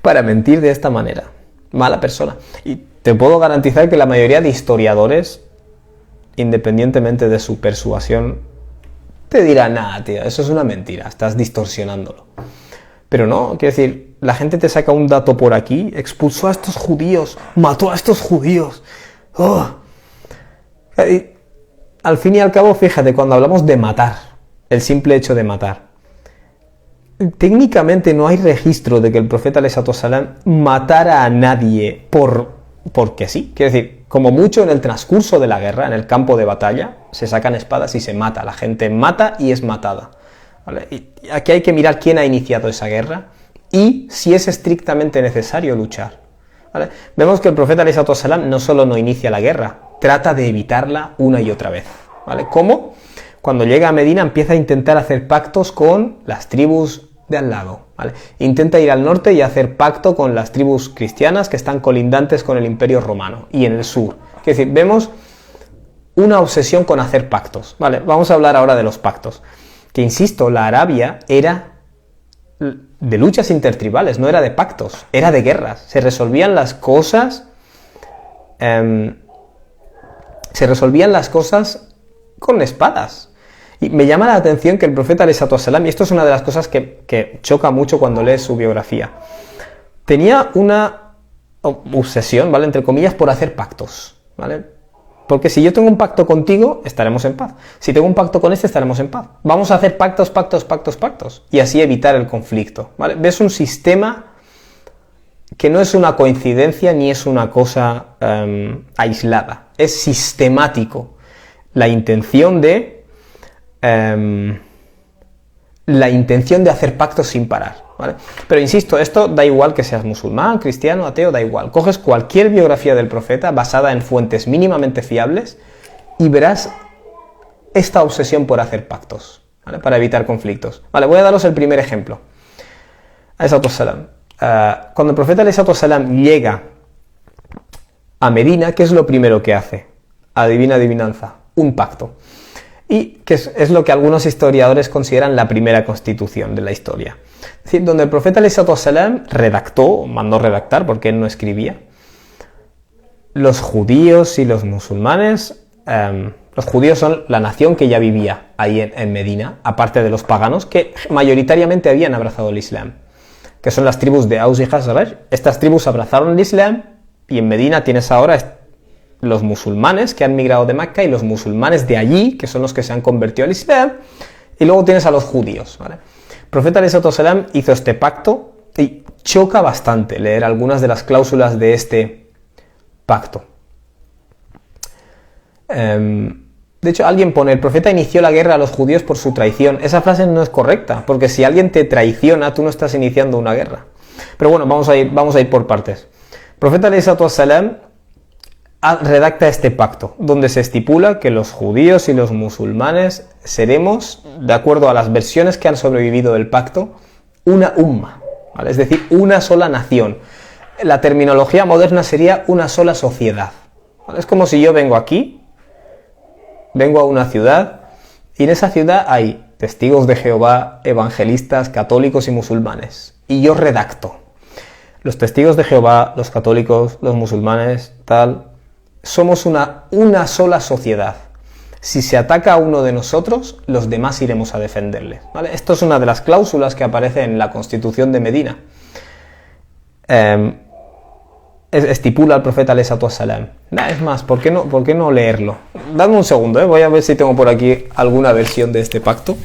para mentir de esta manera. Mala persona. Y te puedo garantizar que la mayoría de historiadores, independientemente de su persuasión, te dirán: nah, tío, eso es una mentira, estás distorsionándolo. Pero no, quiero decir, la gente te saca un dato por aquí: expulsó a estos judíos, mató a estos judíos. ¡Oh! Y, al fin y al cabo, fíjate, cuando hablamos de matar, el simple hecho de matar, técnicamente no hay registro de que el profeta alayhi salatu wassalam matara a nadie porque sí. Quiero decir, como mucho en el transcurso de la guerra, en el campo de batalla, se sacan espadas y se mata. La gente mata y es matada, ¿vale? Y aquí hay que mirar quién ha iniciado esa guerra y si es estrictamente necesario luchar, ¿vale? Vemos que el profeta alayhi salatu wassalam no solo no inicia la guerra, trata de evitarla una y otra vez, ¿vale? ¿Cómo? Cuando llega a Medina empieza a intentar hacer pactos con las tribus de al lado, ¿vale? Intenta ir al norte y hacer pacto con las tribus cristianas que están colindantes con el Imperio Romano y en el sur. Es decir, vemos una obsesión con hacer pactos, ¿vale? Vamos a hablar ahora de los pactos. Que insisto, la Arabia era de luchas intertribales, no era de pactos, era de guerras. Se resolvían las cosas con espadas. Y me llama la atención que el profeta alayhi salatu wassalam, y esto es una de las cosas que choca mucho cuando lees su biografía, tenía una obsesión, ¿vale?, entre comillas, por hacer pactos, ¿vale? Porque si yo tengo un pacto contigo, estaremos en paz. Si tengo un pacto con este, estaremos en paz. Vamos a hacer pactos, y así evitar el conflicto, ¿vale? Ves un sistema que no es una coincidencia ni es una cosa aislada, es sistemático. La intención de hacer pactos sin parar, ¿vale? Pero insisto, esto da igual que seas musulmán, cristiano, ateo, da igual. Coges cualquier biografía del profeta basada en fuentes mínimamente fiables y verás esta obsesión por hacer pactos, ¿vale?, para evitar conflictos. Vale, voy a daros el primer ejemplo. cuando el profeta ﷺ llega a Medina, ¿qué es lo primero que hace? Adivina adivinanza, un pacto. Y que es lo que algunos historiadores consideran la primera constitución de la historia. Es decir, donde el profeta ﷺ redactó, mandó redactar, porque él no escribía, los judíos y los musulmanes, los judíos son la nación que ya vivía ahí en Medina, aparte de los paganos, que mayoritariamente habían abrazado el Islam, que son las tribus de Aus y Khazraj. Estas tribus abrazaron el Islam, y en Medina tienes ahora los musulmanes que han migrado de Mecca y los musulmanes de allí, que son los que se han convertido al Islam, y luego tienes a los judíos, ¿vale? El profeta ¡salam! Hizo este pacto y choca bastante leer algunas de las cláusulas de este pacto. De hecho, alguien pone, el profeta inició la guerra a los judíos por su traición. Esa frase no es correcta, porque si alguien te traiciona, tú no estás iniciando una guerra. Pero bueno, vamos a ir por partes. El profeta ¡salam! Redacta este pacto, donde se estipula que los judíos y los musulmanes seremos, de acuerdo a las versiones que han sobrevivido del pacto, una umma, ¿vale? Es decir, una sola nación. La terminología moderna sería una sola sociedad, ¿vale? Es como si yo vengo aquí, vengo a una ciudad, y en esa ciudad hay testigos de Jehová, evangelistas, católicos y musulmanes, y yo redacto. Los testigos de Jehová, los católicos, los musulmanes, tal, somos una sola sociedad. Si se ataca a uno de nosotros, los demás iremos a defenderle, ¿vale? Esto es una de las cláusulas que aparece en la Constitución de Medina. Estipula al profeta ¡salam! Es más, ¿por qué no leerlo? Dame un segundo, voy a ver si tengo por aquí alguna versión de este pacto.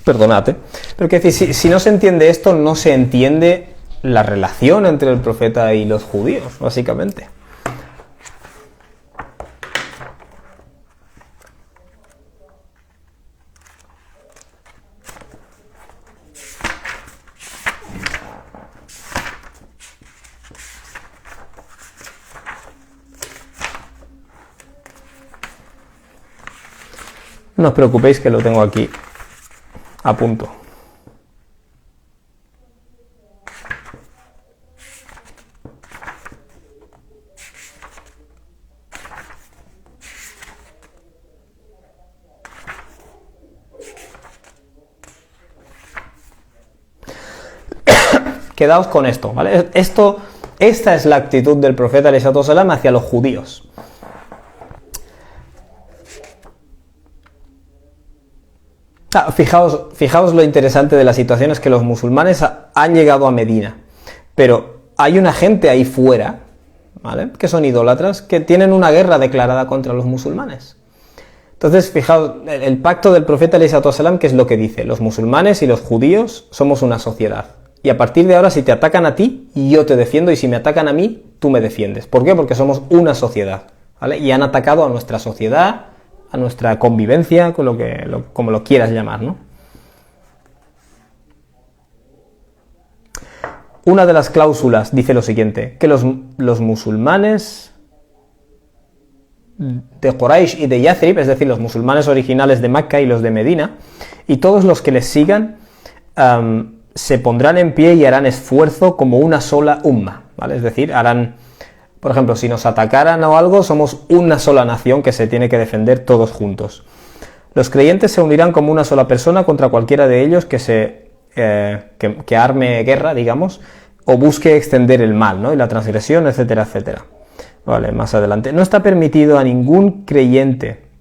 Perdonad, pero que decir, si no se entiende esto, no se entiende la relación entre el profeta y los judíos, básicamente. No os preocupéis que lo tengo aquí a punto. Quedaos con esto, ¿vale? Esta es la actitud del profeta ¡salam! Hacia los judíos. Fijaos lo interesante de la situación es que los musulmanes han llegado a Medina, pero hay una gente ahí fuera, ¿vale?, que son idólatras, que tienen una guerra declarada contra los musulmanes. Entonces, fijaos, el pacto del profeta ¡salam! ¿Qué es lo que dice? Los musulmanes y los judíos somos una sociedad. Y a partir de ahora, si te atacan a ti, yo te defiendo, y si me atacan a mí, tú me defiendes. ¿Por qué? Porque somos una sociedad, ¿vale? Y han atacado a nuestra sociedad, a nuestra convivencia, como lo quieras llamar, ¿no? Una de las cláusulas dice lo siguiente, que los musulmanes de Quraysh y de Yathrib, es decir, los musulmanes originales de Mecca y los de Medina, y todos los que les sigan, se pondrán en pie y harán esfuerzo como una sola umma, ¿vale? Es decir, harán, por ejemplo, si nos atacaran o algo, somos una sola nación que se tiene que defender todos juntos. Los creyentes se unirán como una sola persona contra cualquiera de ellos que arme guerra, digamos, o busque extender el mal, ¿no?, y la transgresión, etcétera, etcétera. Vale, más adelante. No está permitido a ningún creyente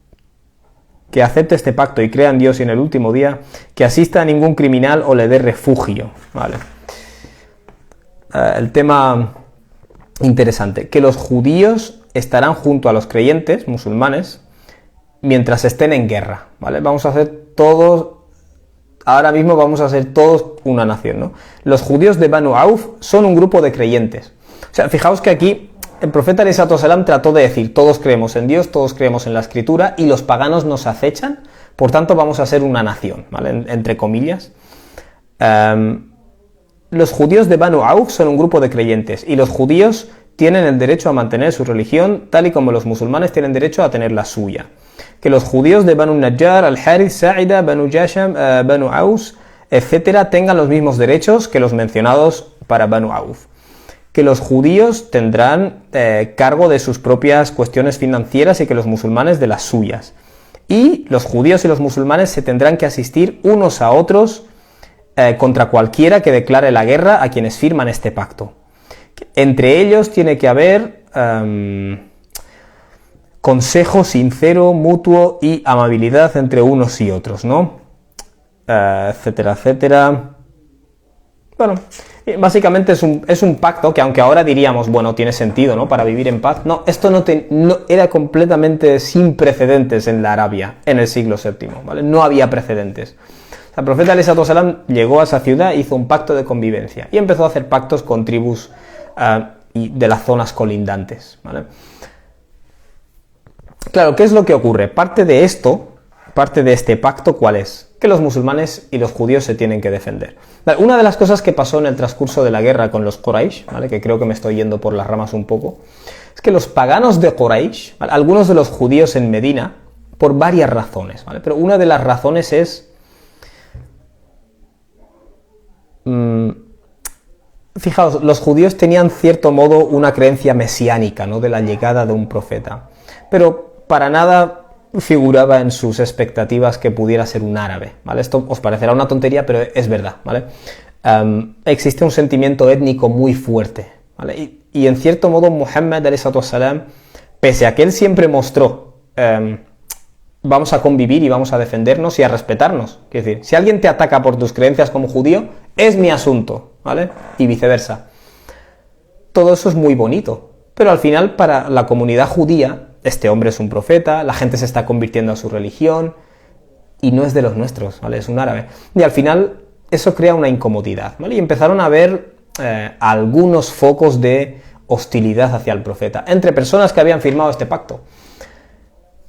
que acepte este pacto y crea en Dios y en el último día, que asista a ningún criminal o le dé refugio. Vale. El tema interesante, que los judíos estarán junto a los creyentes musulmanes mientras estén en guerra, ¿vale? Ahora mismo vamos a ser todos una nación, ¿no? Los judíos de Banu Auf son un grupo de creyentes. O sea, fijaos que aquí el profeta ¡salam! Trató de decir, todos creemos en Dios, todos creemos en la Escritura, y los paganos nos acechan, por tanto vamos a ser una nación, ¿vale? Entre comillas. los judíos de Banu Auf son un grupo de creyentes y los judíos tienen el derecho a mantener su religión tal y como los musulmanes tienen derecho a tener la suya. Que los judíos de Banu Najjar, Al-Harith, Sa'ida, Banu Jasham, Banu Aus, etcétera, tengan los mismos derechos que los mencionados para Banu Auf. Que los judíos tendrán cargo de sus propias cuestiones financieras y que los musulmanes de las suyas. Y los judíos y los musulmanes se tendrán que asistir unos a otros contra cualquiera que declare la guerra a quienes firman este pacto. Entre ellos tiene que haber consejo sincero, mutuo y amabilidad entre unos y otros, ¿no? Etcétera, etcétera. Bueno, básicamente es un pacto que, aunque ahora diríamos, bueno, tiene sentido, ¿no? Para vivir en paz. No, esto no era completamente sin precedentes en la Arabia en el siglo VII, ¿vale? No había precedentes. O sea, el profeta alayhi salatu wasalam llegó a esa ciudad, hizo un pacto de convivencia y empezó a hacer pactos con tribus y de las zonas colindantes, ¿vale? Claro, ¿qué es lo que ocurre? Parte de este pacto, ¿cuál es? Que los musulmanes y los judíos se tienen que defender. Una de las cosas que pasó en el transcurso de la guerra con los Quraysh, ¿vale? Que creo que me estoy yendo por las ramas un poco, es que los paganos de Quraysh, ¿vale? Algunos de los judíos en Medina, por varias razones, ¿vale? Pero una de las razones es... Fijaos, los judíos tenían cierto modo una creencia mesiánica, ¿no? De la llegada de un profeta, pero para nada figuraba en sus expectativas que pudiera ser un árabe, ¿vale? Esto os parecerá una tontería, pero es verdad, ¿vale? Existe un sentimiento étnico muy fuerte, ¿vale? Y en cierto modo Muhammad alayhi salatu wassalam, pese a que él siempre mostró vamos a convivir y vamos a defendernos y a respetarnos, es decir, si alguien te ataca por tus creencias como judío, es mi asunto, ¿vale? Y viceversa. Todo eso es muy bonito, pero al final para la comunidad judía este hombre es un profeta, la gente se está convirtiendo a su religión y no es de los nuestros, ¿vale? Es un árabe. Y al final eso crea una incomodidad, ¿vale? Y empezaron a haber algunos focos de hostilidad hacia el profeta entre personas que habían firmado este pacto.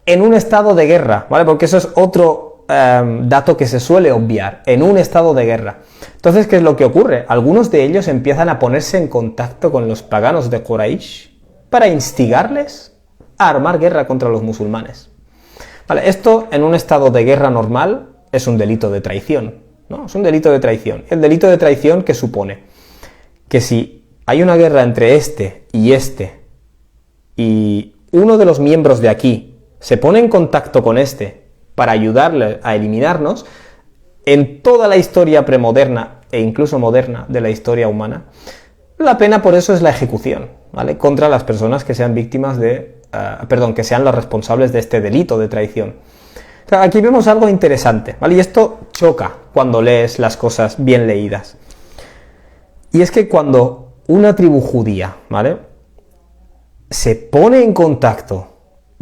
En un estado de guerra, ¿vale? Porque eso es otro dato que se suele obviar, en un estado de guerra. Entonces, ¿qué es lo que ocurre? Algunos de ellos empiezan a ponerse en contacto con los paganos de Quraysh para instigarles a armar guerra contra los musulmanes. Vale, esto en un estado de guerra normal es un delito de traición, ¿no? Es un delito de traición. El delito de traición, ¿qué supone? Que si hay una guerra entre este y uno de los miembros de aquí se pone en contacto con este para ayudarle a eliminarnos, en toda la historia premoderna e incluso moderna de la historia humana, la pena por eso es la ejecución, ¿vale? Contra las personas que sean víctimas de... que sean los responsables de este delito de traición. Aquí vemos algo interesante, ¿vale? Y esto choca cuando lees las cosas bien leídas. Y es que cuando una tribu judía, ¿vale?, se pone en contacto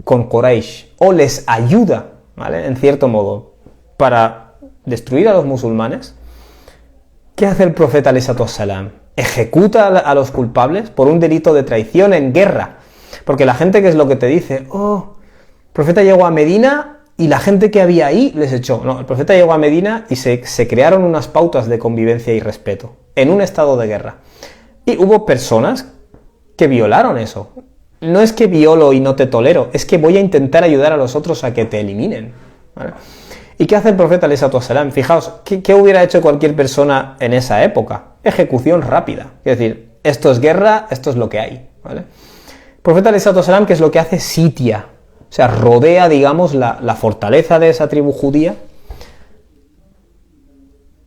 con Quraysh o les ayuda, ¿vale?, en cierto modo, para destruir a los musulmanes, ¿qué hace el profeta alayhi salatu wassalam? Ejecuta a los culpables por un delito de traición en guerra. Porque la gente, ¿qué es lo que te dice? Oh, el profeta llegó a Medina y la gente que había ahí les echó. No, el profeta llegó a Medina y se crearon unas pautas de convivencia y respeto en un estado de guerra. Y hubo personas que violaron eso. No es que violo y no te tolero, es que voy a intentar ayudar a los otros a que te eliminen, ¿vale? ¿Y qué hace el profeta alayhi salatu wassalam? Fijaos, ¿qué hubiera hecho cualquier persona en esa época? Ejecución rápida. Es decir, esto es guerra, esto es lo que hay, ¿vale? El profeta alayhi salatu wassalam, ¿qué es lo que hace? Sitia, o sea, rodea, digamos, la fortaleza de esa tribu judía,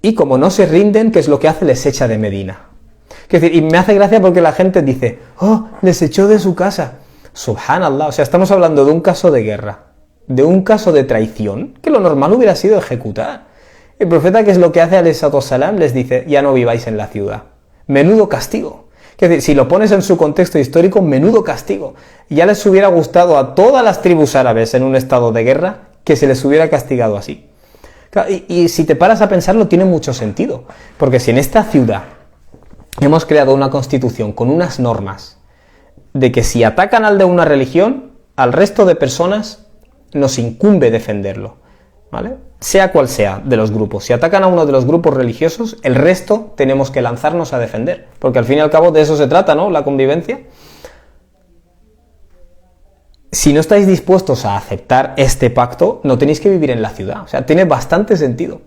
y como no se rinden, ¿qué es lo que hace? Les echa de Medina. Es decir, y me hace gracia porque la gente dice, oh, les echó de su casa. Subhanallah, o sea, estamos hablando de un caso de guerra, de un caso de traición, que lo normal hubiera sido ejecutar. El profeta, ¿qué es lo que hace? Alayhi salatu wassalam, les dice, ya no viváis en la ciudad. Menudo castigo. Es decir, si lo pones en su contexto histórico, menudo castigo. Ya les hubiera gustado a todas las tribus árabes en un estado de guerra que se les hubiera castigado así. Y si te paras a pensarlo, tiene mucho sentido. Porque si en esta ciudad hemos creado una constitución con unas normas de que si atacan al de una religión, al resto de personas nos incumbe defenderlo. ¿vale? Sea cual sea de los grupos. Si atacan a uno de los grupos religiosos, el resto tenemos que lanzarnos a defender, porque al fin y al cabo de eso se trata, ¿no? La convivencia. Si no estáis dispuestos a aceptar este pacto, no tenéis que vivir en la ciudad. O sea, tiene bastante sentido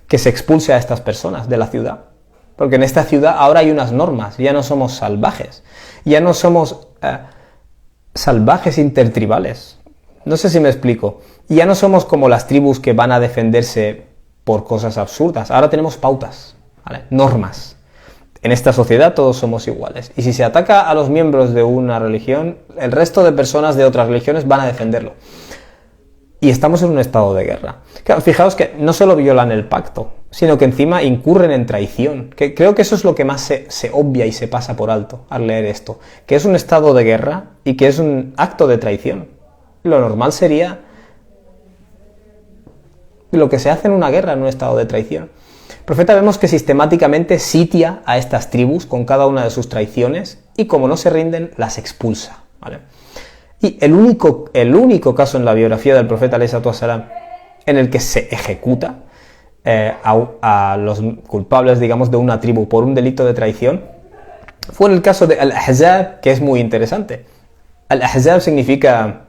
que se expulse a estas personas de la ciudad. Porque en esta ciudad ahora hay unas normas, ya no somos salvajes, ya no somos salvajes intertribales. No sé si me explico. Ya no somos como las tribus que van a defenderse por cosas absurdas. Ahora tenemos pautas, ¿vale? Normas. En esta sociedad todos somos iguales. Y si se ataca a los miembros de una religión, el resto de personas de otras religiones van a defenderlo. Y estamos en un estado de guerra. Claro, fijaos que no solo violan el pacto, sino que encima incurren en traición. Que creo que eso es lo que más se obvia y se pasa por alto al leer esto. Que es un estado de guerra y que es un acto de traición. Lo normal sería lo que se hace en una guerra, en un estado de traición. El profeta vemos que sistemáticamente sitia a estas tribus con cada una de sus traiciones y como no se rinden, las expulsa, ¿vale? Y el único caso en la biografía del profeta alayhi salatu wassalam en el que se ejecuta a los culpables, digamos, de una tribu por un delito de traición fue en el caso de Al-Ahzab, que es muy interesante. Al-Ahzab significa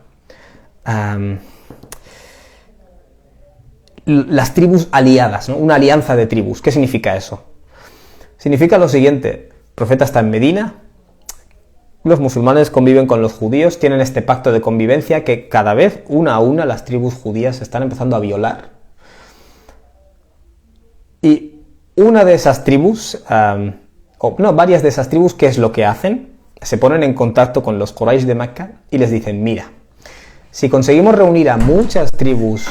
las tribus aliadas, ¿no? Una alianza de tribus. ¿Qué significa eso? Significa lo siguiente: el profeta está en Medina, los musulmanes conviven con los judíos, tienen este pacto de convivencia que cada vez, una a una, las tribus judías están empezando a violar. Y una de esas tribus, varias de esas tribus, ¿qué es lo que hacen? Se ponen en contacto con los Quraysh de Mecca y les dicen: mira, si conseguimos reunir a muchas tribus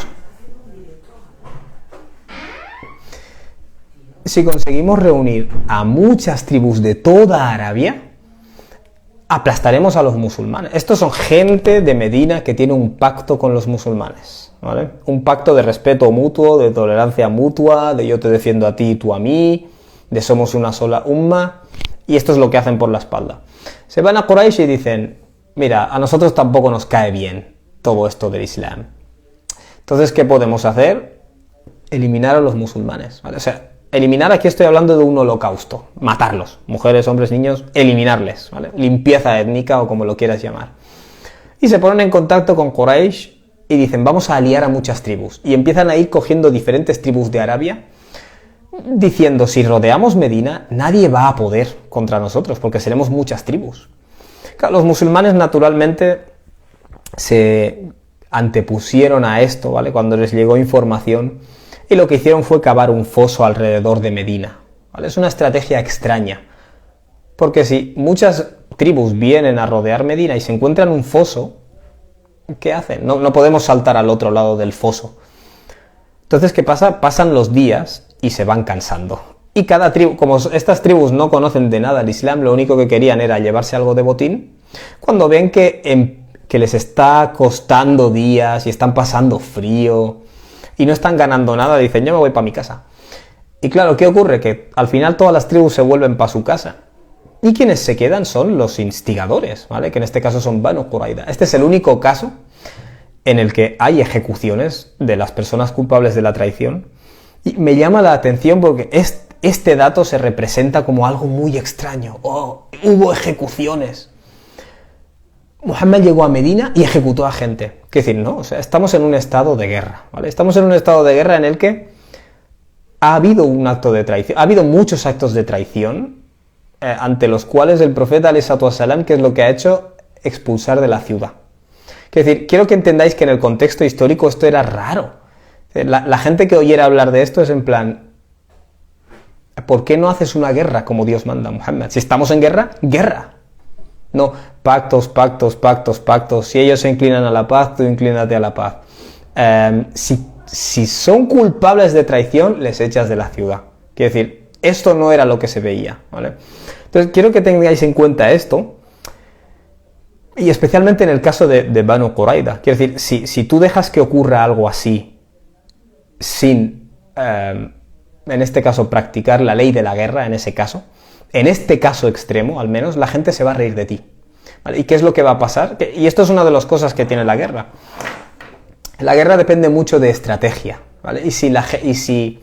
de toda Arabia, aplastaremos a los musulmanes. Estos son gente de Medina que tiene un pacto con los musulmanes, ¿vale? Un pacto de respeto mutuo, de tolerancia mutua, de yo te defiendo a ti y tú a mí, de somos una sola umma, y esto es lo que hacen por la espalda. Se van a Quraysh y dicen: mira, a nosotros tampoco nos cae bien todo esto del Islam. Entonces, ¿qué podemos hacer? Eliminar a los musulmanes, ¿vale? O sea, eliminar, aquí estoy hablando de un holocausto, matarlos, mujeres, hombres, niños, eliminarles, ¿vale? Limpieza étnica o como lo quieras llamar. Y se ponen en contacto con Quraysh y dicen: vamos a aliar a muchas tribus. Y empiezan a ir cogiendo diferentes tribus de Arabia, diciendo: si rodeamos Medina, nadie va a poder contra nosotros, porque seremos muchas tribus. Claro, los musulmanes naturalmente se antepusieron a esto, ¿vale? Cuando les llegó información, y lo que hicieron fue cavar un foso alrededor de Medina, ¿vale? Es una estrategia extraña, porque si muchas tribus vienen a rodear Medina y se encuentran un foso, ¿qué hacen? No podemos saltar al otro lado del foso. Entonces, ¿qué pasa? Pasan los días y se van cansando. Y cada tribu, como estas tribus no conocen de nada el Islam, lo único que querían era llevarse algo de botín. Cuando ven que les está costando días y están pasando frío y no están ganando nada, dicen: yo me voy para mi casa. Y claro, ¿qué ocurre? Que al final todas las tribus se vuelven para su casa. Y quienes se quedan son los instigadores, ¿vale? Que en este caso son Banu Qurayza. Este es el único caso en el que hay ejecuciones de las personas culpables de la traición. Y me llama la atención porque este dato se representa como algo muy extraño. ¡Oh! Hubo ejecuciones. Muhammad llegó a Medina y ejecutó a gente. ¿Qué decir? No, o sea, estamos en un estado de guerra, ¿vale? Estamos en un estado de guerra en el que ha habido un acto de traición, ha habido muchos actos de traición ante los cuales el profeta alayhi salatu wassalam, ¿qué es lo que ha hecho? Expulsar de la ciudad. Es decir, quiero que entendáis que en el contexto histórico esto era raro. La gente que oyera hablar de esto es en plan: ¿por qué no haces una guerra como Dios manda, Muhammad? Si estamos en guerra, guerra. No, pactos, pactos, pactos, pactos. Si ellos se inclinan a la paz, tú inclínate a la paz. Si son culpables de traición, les echas de la ciudad. Quiero decir, esto no era lo que se veía, ¿vale? Entonces, quiero que tengáis en cuenta esto, y especialmente en el caso de Banu Qurayza. Quiero decir, si tú dejas que ocurra algo así, sin, en este caso, practicar la ley de la guerra, en este caso extremo, al menos, la gente se va a reír de ti, ¿vale? ¿Y qué es lo que va a pasar? Y esto es una de las cosas que tiene la guerra. la guerra depende mucho de estrategia, ¿vale? Y si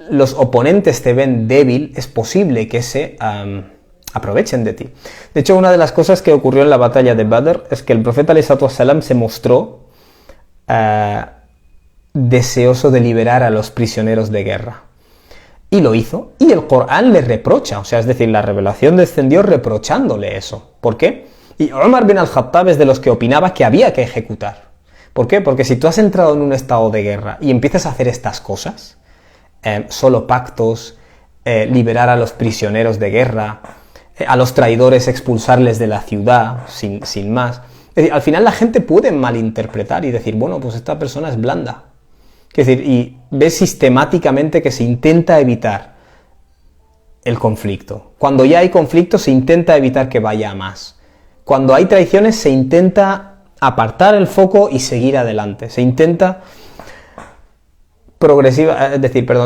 los oponentes te ven débil, es posible que se aprovechen de ti. De hecho, una de las cosas que ocurrió en la batalla de Badr es que el profeta ﷺ se mostró deseoso de liberar a los prisioneros de guerra. Y lo hizo, y el Corán le reprocha, o sea, es decir, la revelación descendió reprochándole eso. ¿Por qué? Y Umar bin al-Khattab es de los que opinaba que había que ejecutar. ¿Por qué? Porque si tú has entrado en un estado de guerra y empiezas a hacer estas cosas, solo pactos, liberar a los prisioneros de guerra, a los traidores expulsarles de la ciudad, sin más. Es decir, al final la gente puede malinterpretar y decir, bueno, pues esta persona es blanda. Es decir, y ves sistemáticamente que se intenta evitar el conflicto. Cuando ya hay conflicto se intenta evitar que vaya a más. Cuando hay traiciones se intenta apartar el foco y seguir adelante. Se intenta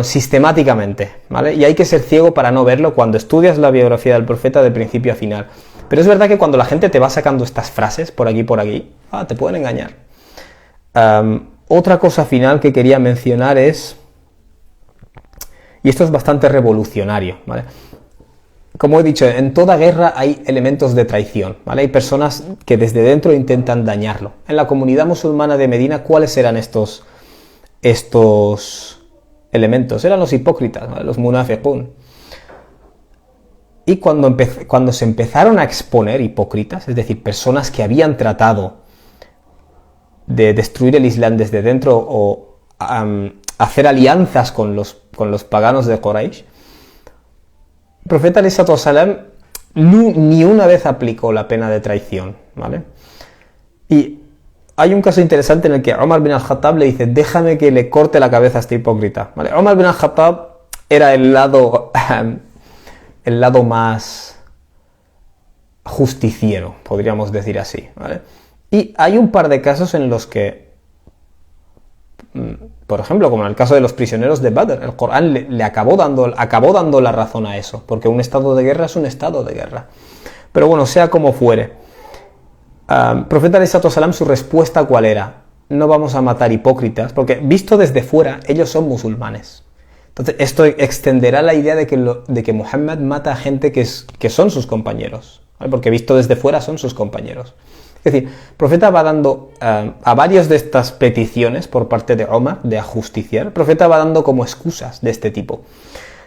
sistemáticamente, ¿vale? Y hay que ser ciego para no verlo cuando estudias la biografía del profeta de principio a final. Pero es verdad que cuando la gente te va sacando estas frases por aquí, te pueden engañar. Otra cosa final que quería mencionar es, y esto es bastante revolucionario, ¿vale? Como he dicho, en toda guerra hay elementos de traición, ¿vale? Hay personas que desde dentro intentan dañarlo. En la comunidad musulmana de Medina, ¿cuáles eran estos elementos? Eran los hipócritas, ¿vale? Los munafiqun. Y cuando se empezaron a exponer hipócritas, es decir, personas que habían tratado de destruir el Islam desde dentro o hacer alianzas con los paganos de Quraysh, el profeta ﷺ ni una vez aplicó la pena de traición, ¿vale? Y hay un caso interesante en el que Umar bin al-Khattab le dice, déjame que le corte la cabeza a este hipócrita, ¿vale? Umar bin al-Khattab era el lado más justiciero, podríamos decir así, ¿vale? Y hay un par de casos en los que, por ejemplo, como en el caso de los prisioneros de Badr, el Corán le acabó dando la razón a eso, porque un estado de guerra es un estado de guerra. Pero bueno, sea como fuere, profeta ﷺ, su respuesta ¿cuál era? No vamos a matar hipócritas, porque visto desde fuera, ellos son musulmanes. Entonces, esto extenderá la idea de que Muhammad mata a gente que son sus compañeros, ¿vale? Porque visto desde fuera son sus compañeros. Es decir, el profeta va dando a varias de estas peticiones por parte de Omar de ajusticiar, el profeta va dando como excusas de este tipo.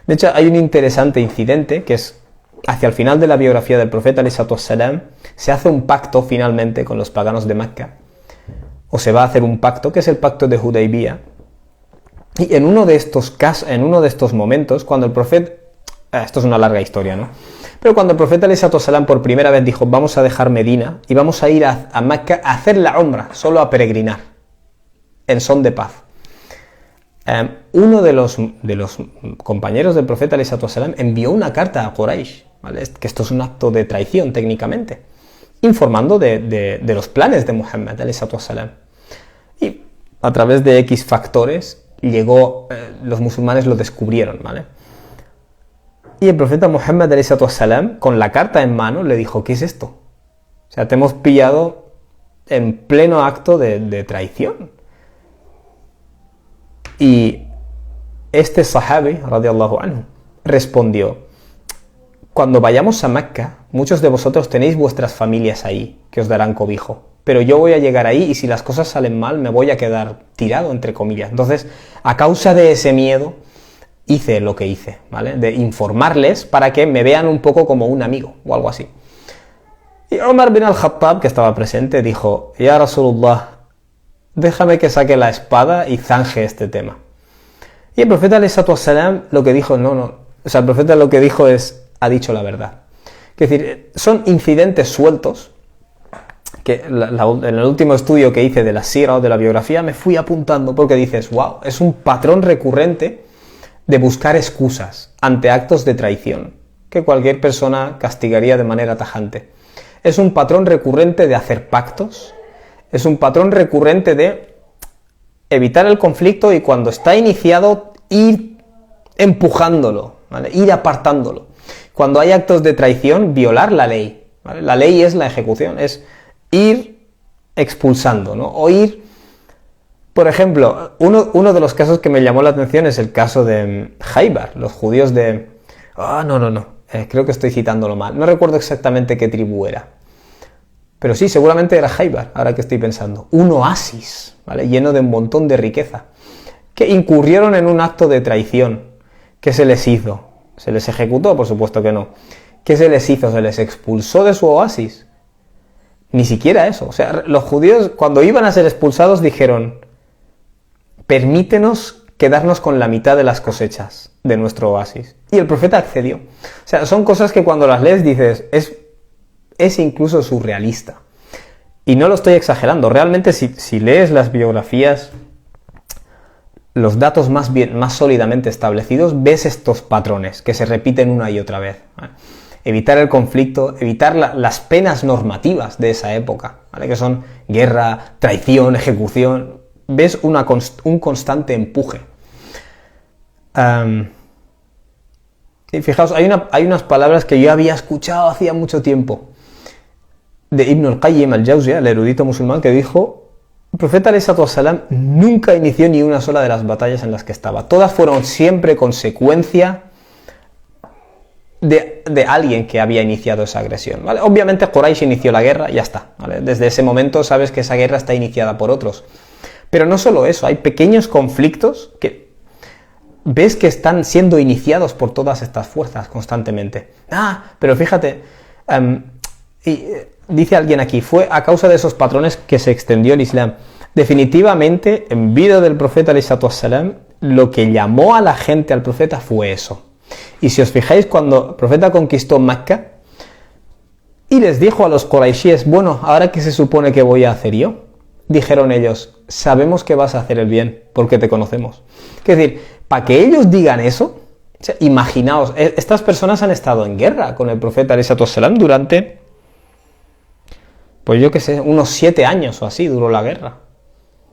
De hecho, hay un interesante incidente que es hacia el final de la biografía del profeta ﷺ, se hace un pacto finalmente con los paganos de Mecca, o se va a hacer un pacto, que es el pacto de Hudaybiyah. Y en uno de estos momentos, cuando el profeta, esto es una larga historia, ¿no? Pero cuando el profeta ﷺ por primera vez dijo, vamos a dejar Medina y vamos a ir a Mecca a hacer la umra, solo a peregrinar, en son de paz. Uno de los compañeros del profeta ﷺ envió una carta a Quraysh, ¿vale? Que esto es un acto de traición técnicamente, informando de los planes de Muhammad ﷺ. Y a través de X factores los musulmanes lo descubrieron, ¿vale? Y el profeta Muhammad ﷺ, con la carta en mano, le dijo, ¿qué es esto? O sea, te hemos pillado en pleno acto de traición. Y este sahabi, radiyallahu anhu, respondió, cuando vayamos a Mecca, muchos de vosotros tenéis vuestras familias ahí, que os darán cobijo. Pero yo voy a llegar ahí y si las cosas salen mal, me voy a quedar tirado, entre comillas. Entonces, a causa de ese miedo, hice lo que hice, ¿vale? De informarles para que me vean un poco como un amigo o algo así. Y Umar bin al-Khattab, que estaba presente, dijo, Ya Rasulullah, déjame que saque la espada y zanje este tema. Y el profeta ﷺ lo que dijo, el profeta lo que dijo ha dicho la verdad. Es decir, son incidentes sueltos, que en el último estudio que hice de la sira o de la biografía me fui apuntando porque dices, wow, es un patrón recurrente de buscar excusas ante actos de traición, que cualquier persona castigaría de manera tajante. Es un patrón recurrente de hacer pactos, es un patrón recurrente de evitar el conflicto y cuando está iniciado ir empujándolo, ¿vale? Ir apartándolo. Cuando hay actos de traición, violar la ley, ¿vale? La ley es la ejecución, es ir expulsando, ¿no? O ir Por ejemplo, uno de los casos que me llamó la atención es el caso de Jaibar, los judíos de... no. Creo que estoy citándolo mal. No recuerdo exactamente qué tribu era. Pero sí, seguramente era Jaibar, ahora que estoy pensando. Un oasis, ¿vale? Lleno de un montón de riqueza. Que incurrieron en un acto de traición. ¿Qué se les hizo? ¿Se les ejecutó? Por supuesto que no. ¿Qué se les hizo? ¿Se les expulsó de su oasis? Ni siquiera eso. O sea, los judíos cuando iban a ser expulsados dijeron: permítenos quedarnos con la mitad de las cosechas de nuestro oasis. Y el profeta accedió. O sea, son cosas que cuando las lees dices, es incluso surrealista. Y no lo estoy exagerando. Realmente si lees las biografías, los datos más sólidamente establecidos, ves estos patrones que se repiten una y otra vez, ¿vale? Evitar el conflicto, evitar las penas normativas de esa época, ¿vale? Que son guerra, traición, ejecución. Ves un constante empuje. Y fijaos, hay unas palabras que yo había escuchado hacía mucho tiempo de Ibn al-Qayyim al-Jawziyya, el erudito musulmán, que dijo: el profeta alayhi salatu wassalam nunca inició ni una sola de las batallas en las que estaba. Todas fueron siempre consecuencia de alguien que había iniciado esa agresión, ¿vale? Obviamente Quraysh inició la guerra, ya está, ¿vale? Desde ese momento sabes que esa guerra está iniciada por otros. Pero no solo eso, hay pequeños conflictos que ves que están siendo iniciados por todas estas fuerzas constantemente. Pero fíjate, dice alguien aquí, fue a causa de esos patrones que se extendió el Islam. Definitivamente, en vida del profeta alayhi salatu wassalam, lo que llamó a la gente al profeta fue eso. Y si os fijáis, cuando el profeta conquistó Mecca y les dijo a los Quraishíes: bueno, ¿ahora qué se supone que voy a hacer yo? Dijeron ellos: sabemos que vas a hacer el bien, porque te conocemos. Es decir, para que ellos digan eso, o sea, imaginaos, estas personas han estado en guerra con el profeta alayhi salatu wassalam durante, pues yo qué sé, unos 7 años o así duró la guerra.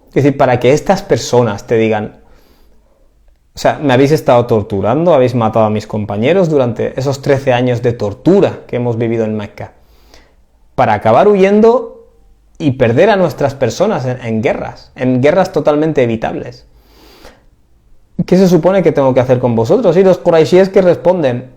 Es decir, para que estas personas te digan: o sea, me habéis estado torturando, habéis matado a mis compañeros durante esos 13 años de tortura que hemos vivido en Mecca, para acabar huyendo y perder a nuestras personas en guerras totalmente evitables. ¿Qué se supone que tengo que hacer con vosotros? Y los quraishíes que responden,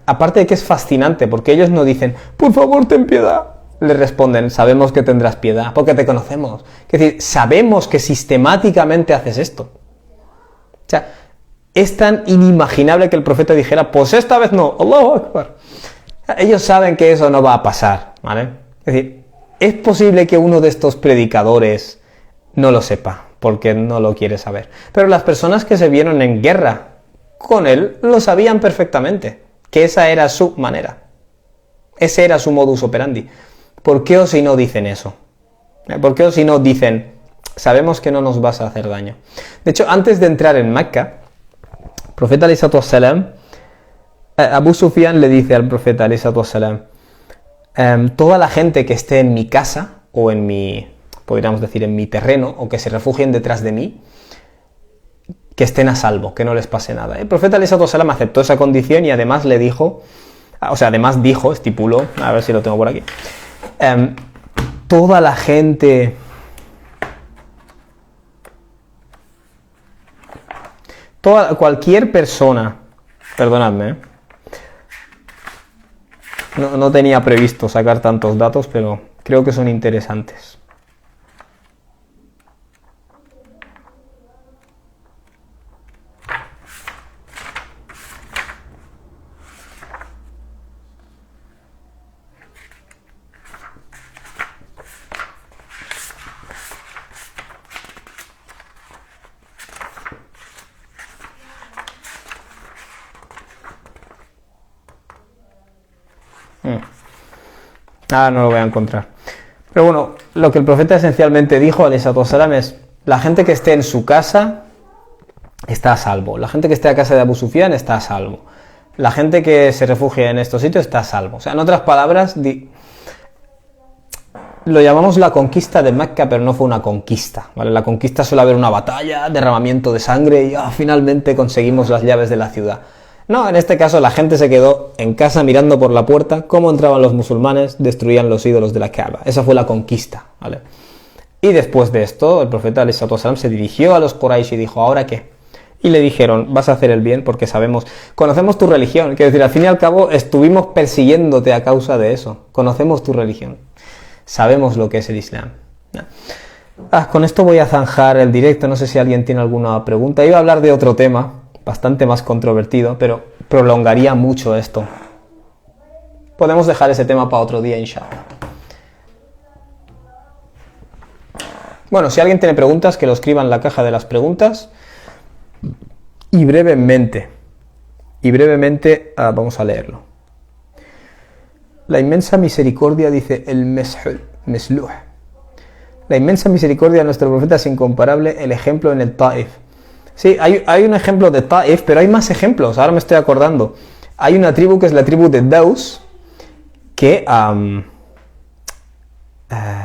aparte de que es fascinante, porque ellos no dicen: por favor, ten piedad. Le responden: sabemos que tendrás piedad, porque te conocemos. Es decir, sabemos que sistemáticamente haces esto. O sea, es tan inimaginable que el profeta dijera: pues esta vez no, Allahu Akbar. Ellos saben que eso no va a pasar, ¿vale? Es decir, es posible que uno de estos predicadores no lo sepa, porque no lo quiere saber. Pero las personas que se vieron en guerra con él lo sabían perfectamente, que esa era su manera. Ese era su modus operandi. ¿Por qué o si no dicen eso? ¿Por qué o si no dicen: sabemos que no nos vas a hacer daño? De hecho, antes de entrar en Mecca, el profeta alayhi salatu wassalam, Abu Sufyan le dice al profeta alayhi salatu wassalam: toda la gente que esté en mi casa, o en mi, podríamos decir, en mi terreno, o que se refugien detrás de mí, que estén a salvo, que no les pase nada. El profeta alayhi salatu wassalam aceptó esa condición y además le dijo, estipuló, a ver si lo tengo por aquí, toda la gente... cualquier persona, perdonadme, no tenía previsto sacar tantos datos, pero creo que son interesantes. No lo voy a encontrar. Pero bueno, lo que el profeta esencialmente dijo alayhi salatu wassalam es: la gente que esté en su casa está a salvo. La gente que esté a casa de Abu Sufyan está a salvo. La gente que se refugie en estos sitios está a salvo. O sea, en otras palabras, lo llamamos la conquista de Mecca, pero no fue una conquista, ¿vale? La conquista suele haber una batalla, derramamiento de sangre y finalmente conseguimos las llaves de la ciudad. No, en este caso la gente se quedó en casa mirando por la puerta cómo entraban los musulmanes, destruían los ídolos de la Kaaba. Esa fue la conquista, ¿vale? Y después de esto, el profeta alayhi salatu wasalam se dirigió a los Quraysh y dijo, ¿ahora qué? Y le dijeron, vas a hacer el bien porque conocemos tu religión. Quiero decir, al fin y al cabo, estuvimos persiguiéndote a causa de eso. Conocemos tu religión. Sabemos lo que es el Islam. Con esto voy a zanjar el directo. No sé si alguien tiene alguna pregunta. Iba a hablar de otro tema, bastante más controvertido, pero prolongaría mucho esto. Podemos dejar ese tema para otro día, inshallah. Bueno, si alguien tiene preguntas, que lo escriba en la caja de las preguntas. Y brevemente, vamos a leerlo. La inmensa misericordia, dice el Mesluh. La inmensa misericordia de nuestro profeta es incomparable, el ejemplo en el Taif. Sí, hay un ejemplo de Taif, pero hay más ejemplos, ahora me estoy acordando. Hay una tribu que es la tribu de Daus, que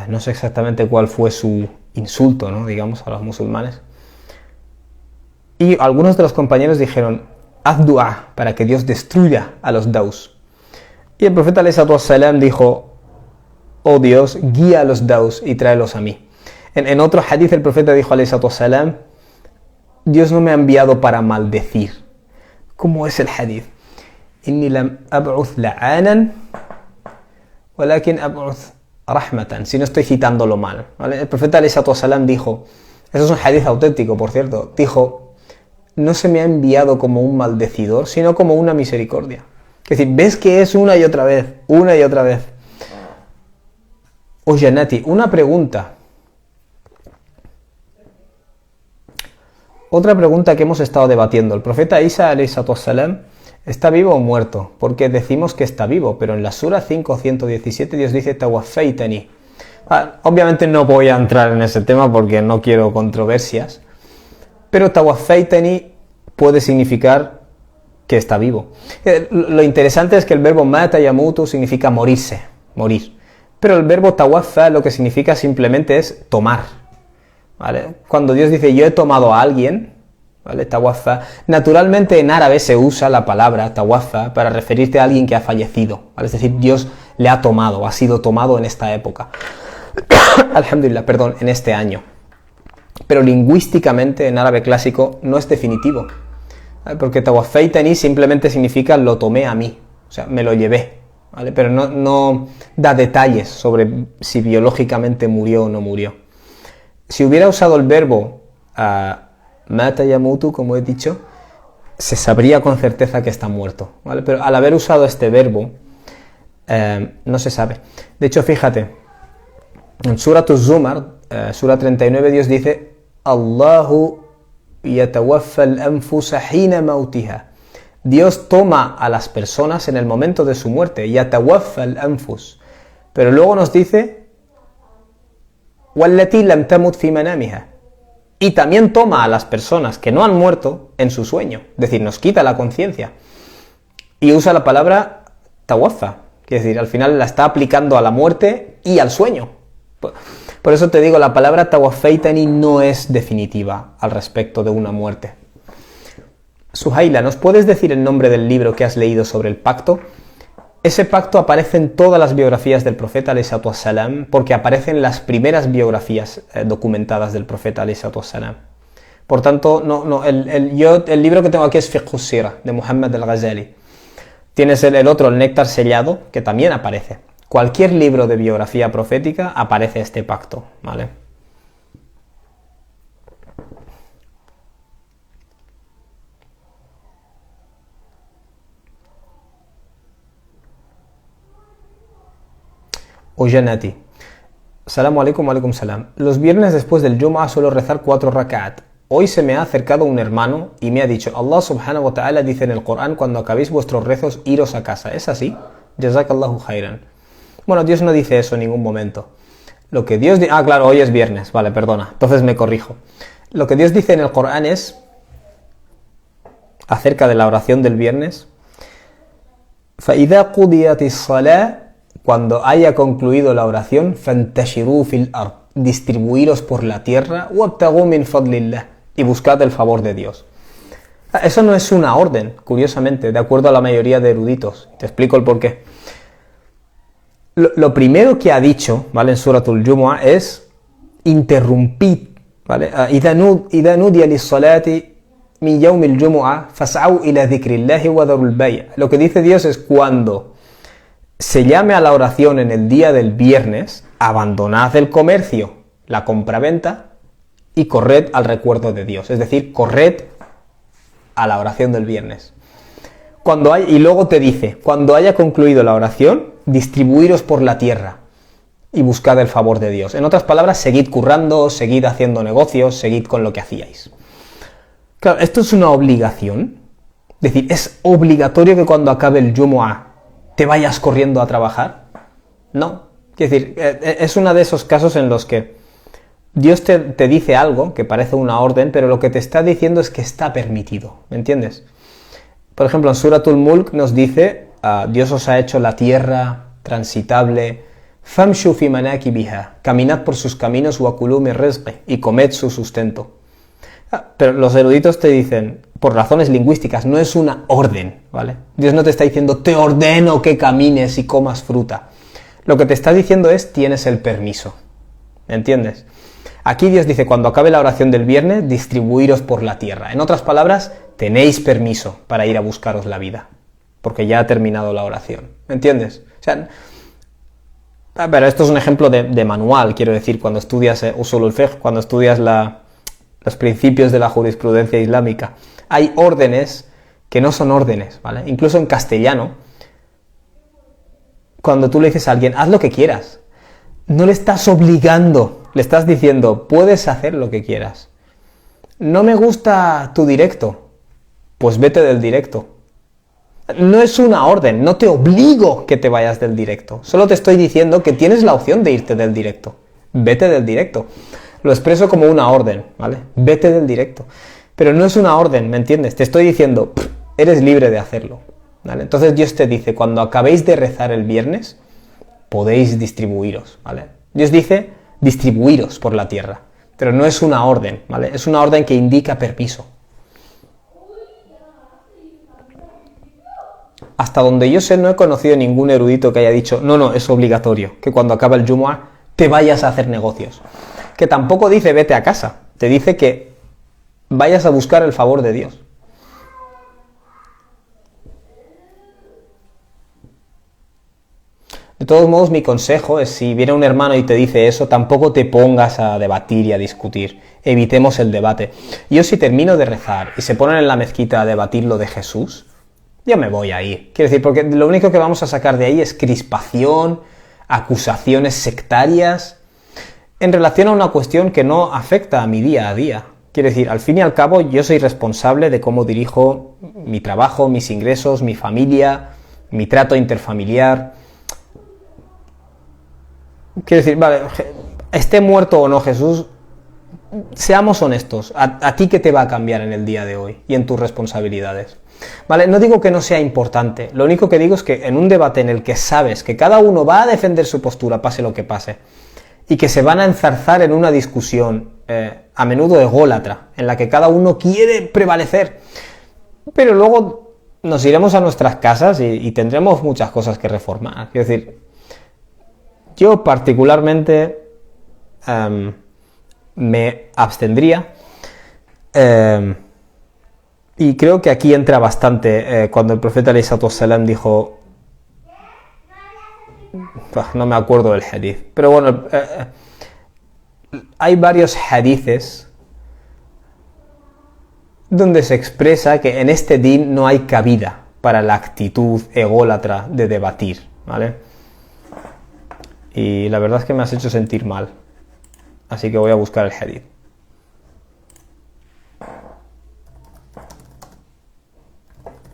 no sé exactamente cuál fue su insulto, ¿no? Digamos, a los musulmanes. Y algunos de los compañeros dijeron, haz dua para que Dios destruya a los Daus. Y el profeta alayhi salatu wassalam dijo, oh Dios, guía a los Daus y tráelos a mí. En otro hadith el profeta dijo alayhi salatu wassalam, Dios no me ha enviado para maldecir. ¿Cómo es el hadith? Inni lam ab'uth la'anan, walakin ab'uth rahmatan. Si no estoy citándolo mal, ¿vale? El profeta alayhi salatu wassalam dijo, eso es un hadith auténtico, por cierto, dijo, no se me ha enviado como un maldecidor, sino como una misericordia. Es decir, ves que es una y otra vez. Oye, Nati, una pregunta. Otra pregunta que hemos estado debatiendo. ¿El profeta Isa, alayhi salatu wassalam, está vivo o muerto? Porque decimos que está vivo, pero en la sura 5:117 Dios dice, Tawaffaytani. Obviamente no voy a entrar en ese tema porque no quiero controversias. Pero tawaffaytani puede significar que está vivo. Lo interesante es que el verbo mata yamutu significa morirse, morir. Pero el verbo tawaffa lo que significa simplemente es tomar, ¿vale? Cuando Dios dice yo he tomado a alguien, ¿vale? Tawaffa. Naturalmente en árabe se usa la palabra tawaffa para referirte a alguien que ha fallecido, ¿vale? Es decir, Dios le ha tomado, ha sido tomado en esta época. Alhamdulillah, perdón, en este año. Pero lingüísticamente en árabe clásico no es definitivo, ¿vale? Porque tawaffaytani simplemente significa lo tomé a mí, o sea, me lo llevé, ¿vale? Pero no da detalles sobre si biológicamente murió o no murió. Si hubiera usado el verbo mata yamutu, como he dicho, se sabría con certeza que está muerto, ¿vale? Pero al haber usado este verbo, no se sabe. De hecho, fíjate, en Surat Az-Zumar, Sura 39, Dios dice, Allahu yatawaffa al-anfusa hina mautiha. Dios toma a las personas en el momento de su muerte, yatawaffa al-anfus. Pero luego nos dice, wallati lam tamut fi manamiha. Y también toma a las personas que no han muerto en su sueño, es decir, nos quita la conciencia. Y usa la palabra tawaffa, que es decir, al final la está aplicando a la muerte y al sueño. Por eso te digo, la palabra tawaffaytani no es definitiva al respecto de una muerte. Suhaila, ¿nos puedes decir el nombre del libro que has leído sobre el pacto? Ese pacto aparece en todas las biografías del profeta alayhi salatu wassalam, porque aparecen las primeras biografías documentadas del profeta alayhi salatu wassalam. Por tanto, el libro que tengo aquí es Fiqh as-Sira, de Muhammad al-Ghazali. Tienes el otro, el Néctar sellado, que también aparece. Cualquier libro de biografía profética aparece este pacto, ¿vale? Oye, Nati. Salamu alaikum, alaikum salam. Los viernes después del Jumu'ah suelo rezar 4 rak'at. Hoy se me ha acercado un hermano y me ha dicho, Allah subhanahu wa ta'ala dice en el Corán, cuando acabéis vuestros rezos, iros a casa. ¿Es así? Jazakallahu khairan. Bueno, Dios no dice eso en ningún momento. Lo que Dios dice... claro, hoy es viernes. Vale, perdona. Entonces me corrijo. Lo que Dios dice en el Corán es, acerca de la oración del viernes, فَإِذَا قُضِيَتِ الصَّلَاةِ, cuando haya concluido la oración, فَانْتَشِرُوا فِي الْأَرْضِ, distribuiros por la tierra, وَابْتَغُوا مِنْ فَضْلِ اللَّهِ, y buscad el favor de Dios. Eso no es una orden, curiosamente, de acuerdo a la mayoría de eruditos. Te explico el porqué. Lo primero que ha dicho, ¿vale? En Suratul Jumu'ah es interrumpid, ¿vale? إذا نودي للصلاة من يوم الجمعة فاسعوا إلى ذكر الله وذروا البيع. Lo que dice Dios es cuando se llame a la oración en el día del viernes, abandonad el comercio, la compraventa, y corred al recuerdo de Dios. Es decir, corred a la oración del viernes. Y luego te dice, cuando haya concluido la oración, distribuiros por la tierra y buscad el favor de Dios. En otras palabras, seguid currando, seguid haciendo negocios, seguid con lo que hacíais. Claro, esto es una obligación. Es decir, ¿es obligatorio que cuando acabe el Jumu'ah te vayas corriendo a trabajar? No. Es decir, es uno de esos casos en los que Dios te dice algo que parece una orden, pero lo que te está diciendo es que está permitido. ¿Me entiendes? Por ejemplo, en Suratul Mulk nos dice, Dios os ha hecho la tierra transitable, famshu fi manakibiha, caminad por sus caminos, wa kulu min rizqi, y comed su sustento. Pero los eruditos te dicen, por razones lingüísticas, no es una orden, ¿vale? Dios no te está diciendo, te ordeno que camines y comas fruta. Lo que te está diciendo es, tienes el permiso. ¿Me entiendes? Aquí Dios dice, cuando acabe la oración del viernes, distribuiros por la tierra. En otras palabras, tenéis permiso para ir a buscaros la vida, porque ya ha terminado la oración. ¿Me entiendes? O sea, pero esto es un ejemplo de manual, quiero decir, cuando estudias Usulul Fiqh, cuando estudias los principios de la jurisprudencia islámica. Hay órdenes que no son órdenes, ¿vale? Incluso en castellano, cuando tú le dices a alguien, haz lo que quieras, no le estás obligando, le estás diciendo, puedes hacer lo que quieras. No me gusta tu directo, pues vete del directo. No es una orden, no te obligo que te vayas del directo, solo te estoy diciendo que tienes la opción de irte del directo. Vete del directo. Lo expreso como una orden, ¿vale? Vete del directo. Pero no es una orden, ¿me entiendes? Te estoy diciendo, eres libre de hacerlo, ¿vale? Entonces Dios te dice, cuando acabéis de rezar el viernes, podéis distribuiros, ¿vale? Dios dice, distribuiros por la tierra, pero no es una orden, ¿vale? Es una orden que indica permiso. Hasta donde yo sé, no he conocido ningún erudito que haya dicho, no, es obligatorio, que cuando acaba el Jumu'ah te vayas a hacer negocios. Que tampoco dice vete a casa, te dice que vayas a buscar el favor de Dios. De todos modos, mi consejo es, si viene un hermano y te dice eso, tampoco te pongas a debatir y a discutir. Evitemos el debate. Yo, si termino de rezar y se ponen en la mezquita a debatir lo de Jesús, yo me voy a ir. Quiero decir, porque lo único que vamos a sacar de ahí es crispación, acusaciones sectarias, en relación a una cuestión que no afecta a mi día a día. Quiero decir, al fin y al cabo, yo soy responsable de cómo dirijo mi trabajo, mis ingresos, mi familia, mi trato interfamiliar. Quiero decir, vale, esté muerto o no Jesús, seamos honestos, ¿a ti qué te va a cambiar en el día de hoy y en tus responsabilidades? ¿Vale? No digo que no sea importante, lo único que digo es que en un debate en el que sabes que cada uno va a defender su postura, pase lo que pase, y que se van a enzarzar en una discusión a menudo ególatra, en la que cada uno quiere prevalecer, pero luego nos iremos a nuestras casas y tendremos muchas cosas que reformar. Quiero decir, yo particularmente me abstendría, y creo que aquí entra bastante cuando el profeta alayhi salatu wassalam dijo, no me acuerdo del hadith, pero bueno, hay varios hadithes donde se expresa que en este din no hay cabida para la actitud ególatra de debatir, ¿vale? Y la verdad es que me has hecho sentir mal, así que voy a buscar el hadith.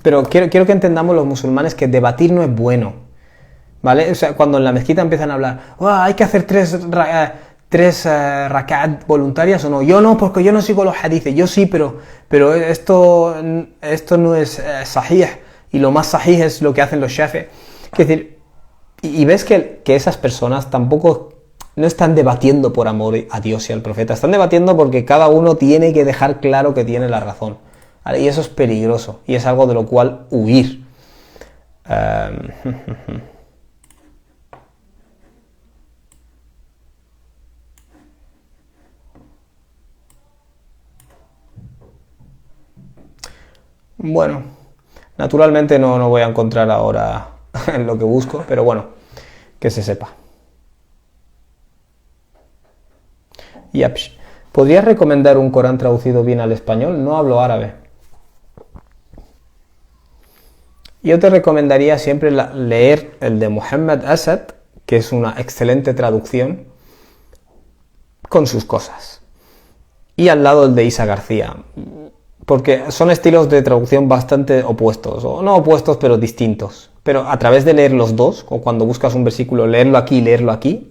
Pero quiero que entendamos los musulmanes que debatir no es bueno, ¿vale? O sea, cuando en la mezquita empiezan a hablar, hay que hacer tres rak'at voluntarias o no. Yo no, porque yo no sigo los hadithes. Yo sí, pero esto no es sahih, y lo más sahih es lo que hacen los shafi. Es decir, y ves que esas personas tampoco no están debatiendo por amor a Dios y al profeta, están debatiendo porque cada uno tiene que dejar claro que tiene la razón, ¿vale? Y eso es peligroso, y es algo de lo cual huir. Bueno, naturalmente no voy a encontrar ahora lo que busco, pero bueno, que se sepa. Yapsh. ¿Podrías recomendar un Corán traducido bien al español? No hablo árabe. Yo te recomendaría siempre leer el de Muhammad Asad, que es una excelente traducción, con sus cosas. Y al lado el de Isa García, porque son estilos de traducción bastante opuestos, o no opuestos, pero distintos. Pero a través de leer los dos, o cuando buscas un versículo, leerlo aquí y leerlo aquí,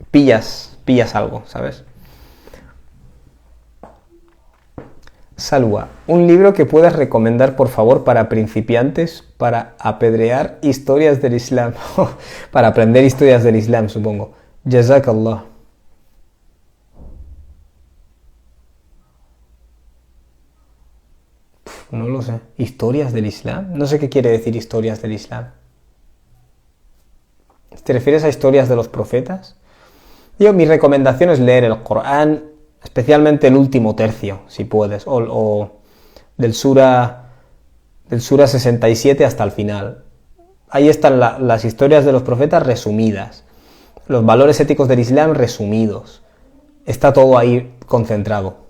pillas algo, ¿sabes? Salwa, un libro que puedas recomendar, por favor, para principiantes, para apedrear historias del Islam, para aprender historias del Islam, supongo. Jazakallah. No lo sé. ¿Historias del Islam? No sé qué quiere decir historias del Islam. ¿Te refieres a historias de los profetas? Mi recomendación es leer el Corán, especialmente el último tercio, si puedes, o del Sura 67 hasta el final. Ahí están las historias de los profetas resumidas, los valores éticos del Islam resumidos. Está todo ahí concentrado.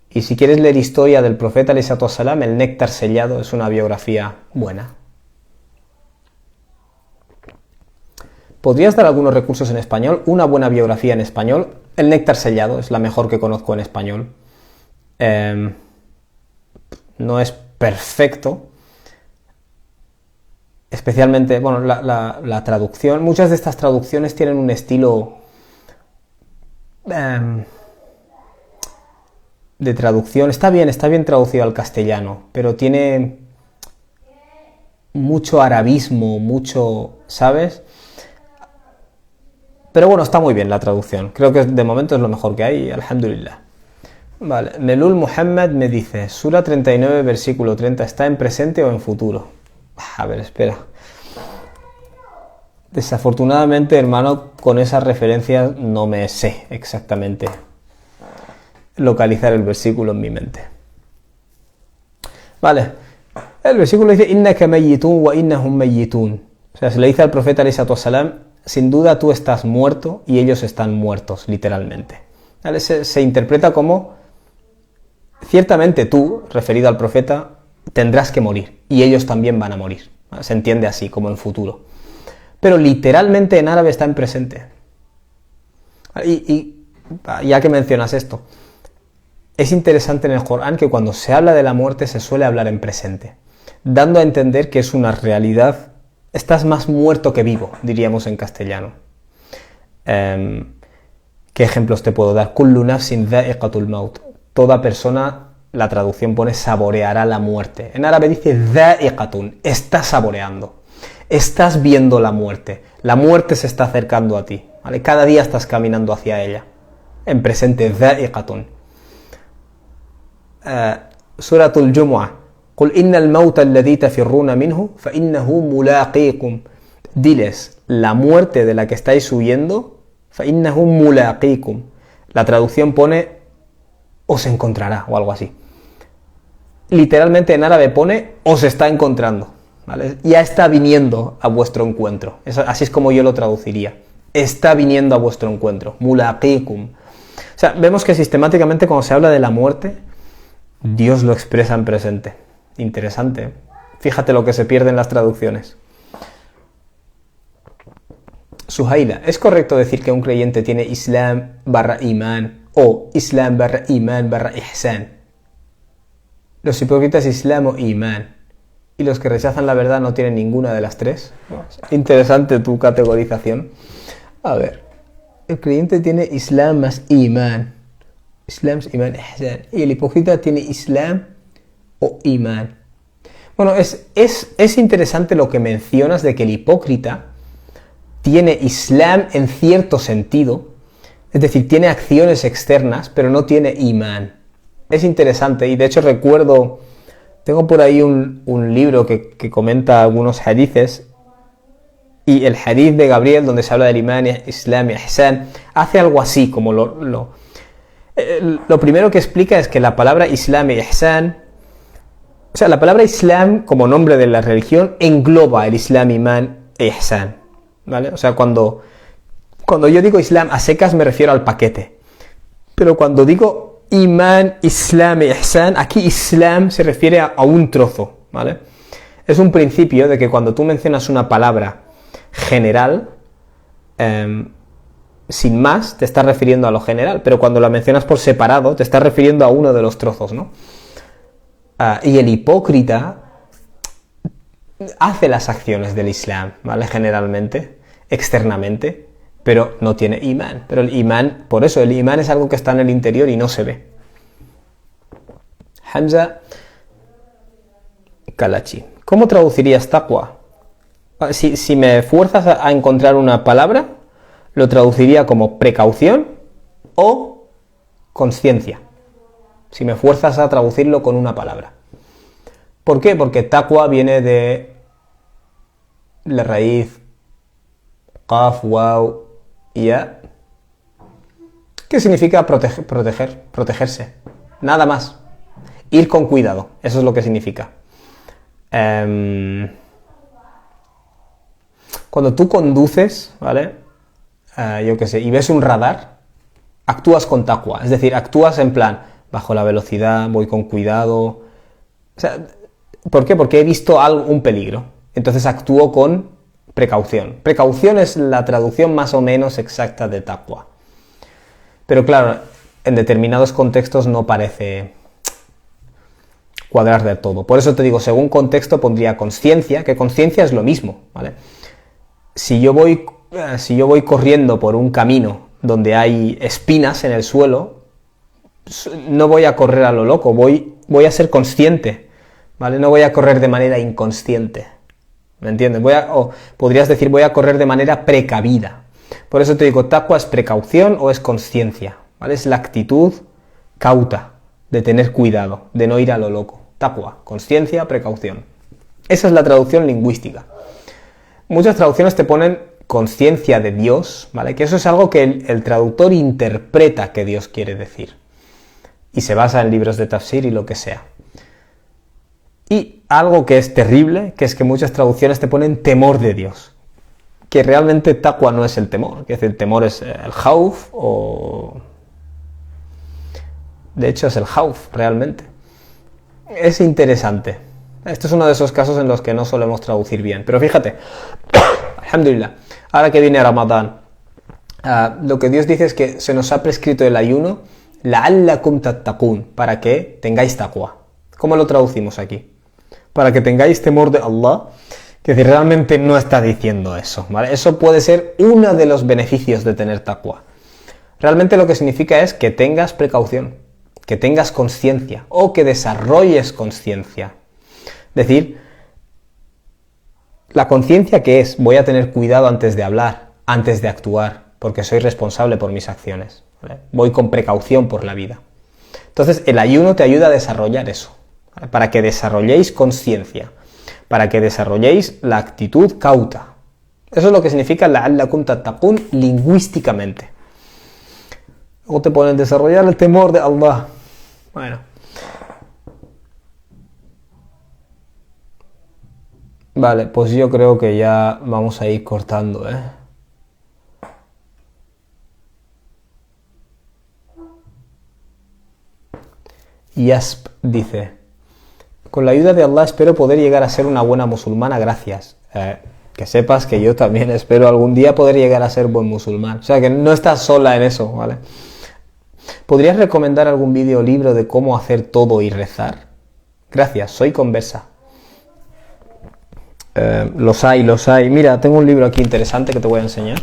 Y si quieres leer historia del profeta alayhi salam, el Néctar sellado es una biografía buena. ¿Podrías dar algunos recursos en español? Una buena biografía en español. El Néctar sellado es la mejor que conozco en español. No es perfecto. Especialmente, bueno, la traducción. Muchas de estas traducciones tienen un estilo de traducción. Está bien traducido al castellano, pero tiene mucho arabismo, mucho, ¿sabes? Pero bueno, está muy bien la traducción. Creo que de momento es lo mejor que hay, alhamdulillah. Vale, Melul Muhammad me dice, Sura 39, versículo 30, ¿está en presente o en futuro? A ver, espera. Desafortunadamente, hermano, con esas referencias no me sé exactamente localizar el versículo en mi mente. Vale, el versículo dice, Innaka mayyitun wa innahum mayyitun. O sea, se le dice al profeta alayhi salam, sin duda tú estás muerto y ellos están muertos, literalmente. ¿Vale? Se interpreta como, ciertamente tú, referido al profeta, tendrás que morir y ellos también van a morir. ¿Vale? Se entiende así, como en futuro. Pero literalmente en árabe está en presente. Y ya que mencionas esto, es interesante en el Corán que cuando se habla de la muerte se suele hablar en presente, dando a entender que es una realidad. Estás más muerto que vivo, diríamos en castellano. ¿Qué ejemplos te puedo dar? Kullu nafsin dha'iqatul maut. Toda persona, la traducción pone saboreará la muerte. En árabe dice dha'iqatun, estás saboreando. Estás viendo la muerte. La muerte se está acercando a ti. ¿Vale? Cada día estás caminando hacia ella. En presente, dha'iqatun. Suratul Jumu'ah. قل إن الموت الذي تفرون منه فإنه ملاقيكم. Diles, la muerte de la que estáis huyendo, فإنه ملاقيكم. La traducción pone, os encontrará, o algo así. Literalmente en árabe pone, os está encontrando. ¿Vale? Ya está viniendo a vuestro encuentro. Así es como yo lo traduciría. Está viniendo a vuestro encuentro. ملاقيكم. O sea, vemos que sistemáticamente cuando se habla de la muerte, Dios lo expresa en presente. Interesante. Fíjate lo que se pierde en las traducciones. Suhaila, ¿es correcto decir que un creyente tiene Islam barra Iman o Islam barra Iman barra Ihsan? Los hipócritas Islam o Iman y los que rechazan la verdad no tienen ninguna de las tres. Interesante tu categorización. A ver, el creyente tiene Islam más Iman. Islam, Iman, Ihsan. Y el hipócrita tiene Islam o Iman. Bueno, es interesante lo que mencionas de que el hipócrita tiene Islam en cierto sentido, es decir, tiene acciones externas, pero no tiene Iman. Es interesante y de hecho recuerdo, tengo por ahí un libro que comenta algunos hadices y el hadith de Gabriel donde se habla del Iman, Islam y Ihsan hace algo así, como lo primero que explica es que la palabra Islam y Ihsan O sea, la palabra Islam como nombre de la religión engloba el Islam, Imán e Ihsan, ¿vale? O sea, cuando yo digo Islam a secas me refiero al paquete. Pero cuando digo Imán, Islam e Ihsan, aquí Islam se refiere a un trozo, ¿vale? Es un principio de que cuando tú mencionas una palabra general, sin más, te estás refiriendo a lo general, pero cuando la mencionas por separado, te estás refiriendo a uno de los trozos, ¿no? Y el hipócrita hace las acciones del Islam, ¿vale? Generalmente, externamente, pero no tiene imán. Pero el imán, por eso, el imán es algo que está en el interior y no se ve. Hamza Kalachi. ¿Cómo traducirías taqwa? Si me fuerzas a encontrar una palabra, lo traduciría como precaución o conciencia. Si me fuerzas a traducirlo con una palabra. ¿Por qué? Porque taqwa viene de la raíz qaf, waw, ya, que significa protegerse. Nada más. Ir con cuidado. Eso es lo que significa. Cuando tú conduces, ¿vale? Yo qué sé, y ves un radar, actúas con taqwa. Es decir, actúas en plan, bajo la velocidad, voy con cuidado. O sea, ¿por qué? Porque he visto un peligro. Entonces actúo con precaución. Precaución es la traducción más o menos exacta de taqwa. Pero claro, en determinados contextos no parece cuadrar del todo. Por eso te digo, según contexto pondría conciencia, que conciencia es lo mismo, ¿vale? Si yo voy corriendo por un camino donde hay espinas en el suelo, no voy a correr a lo loco, voy a ser consciente, ¿vale? No voy a correr de manera inconsciente, ¿me entiendes? O podrías decir, voy a correr de manera precavida. Por eso te digo, taqwa es precaución o es conciencia, ¿vale? Es la actitud cauta, de tener cuidado, de no ir a lo loco. Taqwa, conciencia, precaución. Esa es la traducción lingüística. Muchas traducciones te ponen conciencia de Dios, ¿vale? Que eso es algo que el traductor interpreta que Dios quiere decir. Y se basa en libros de tafsir y lo que sea. Y algo que es terrible, que es que muchas traducciones te ponen temor de Dios. Que realmente taqwa no es el temor. Es decir, el temor es el jauf o... De hecho es el jauf, realmente. Es interesante. Esto es uno de esos casos en los que no solemos traducir bien. Pero fíjate, alhamdulillah, ahora que viene Ramadán, lo que Dios dice es que se nos ha prescrito el ayuno, la'allakum tattaqun, para que tengáis taqwa. ¿Cómo lo traducimos aquí? Para que tengáis temor de Allah, que realmente no está diciendo eso, ¿vale? Eso puede ser uno de los beneficios de tener taqwa. Realmente lo que significa es que tengas precaución, que tengas conciencia o que desarrolles conciencia. Es decir, la conciencia que es, voy a tener cuidado antes de hablar, antes de actuar, porque soy responsable por mis acciones, ¿vale? Voy con precaución por la vida. Entonces el ayuno te ayuda a desarrollar eso, ¿vale? Para que desarrolléis conciencia, para que desarrolléis la actitud cauta. Eso es lo que significa la'allakum tattaqun lingüísticamente. Luego te ponen desarrollar el temor de Allah. Bueno. Vale, pues yo creo que ya vamos a ir cortando, ¿eh? Yasp dice, con la ayuda de Allah espero poder llegar a ser una buena musulmana, gracias. Que sepas que yo también espero algún día poder llegar a ser buen musulmán. O sea, que no estás sola en eso, ¿vale? ¿Podrías recomendar algún vídeo o libro de cómo hacer todo y rezar? Gracias, soy conversa. Los hay. Mira, tengo un libro aquí interesante que te voy a enseñar.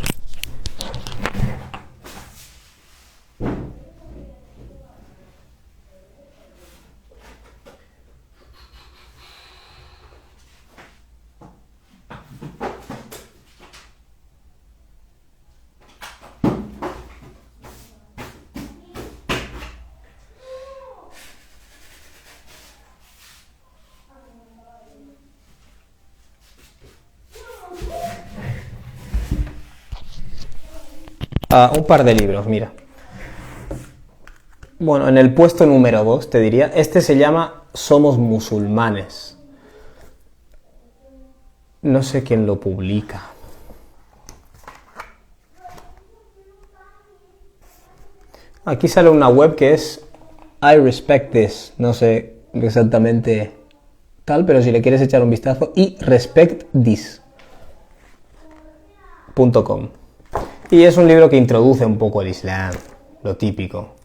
Un par de libros, mira. Bueno, en el puesto número 2 te diría, este se llama somos musulmanes. No sé quién lo publica. Aquí sale una web que es I respect this. No sé exactamente tal, pero si le quieres echar un vistazo, irrespectthis.com. Y es un libro que introduce un poco el Islam, lo típico.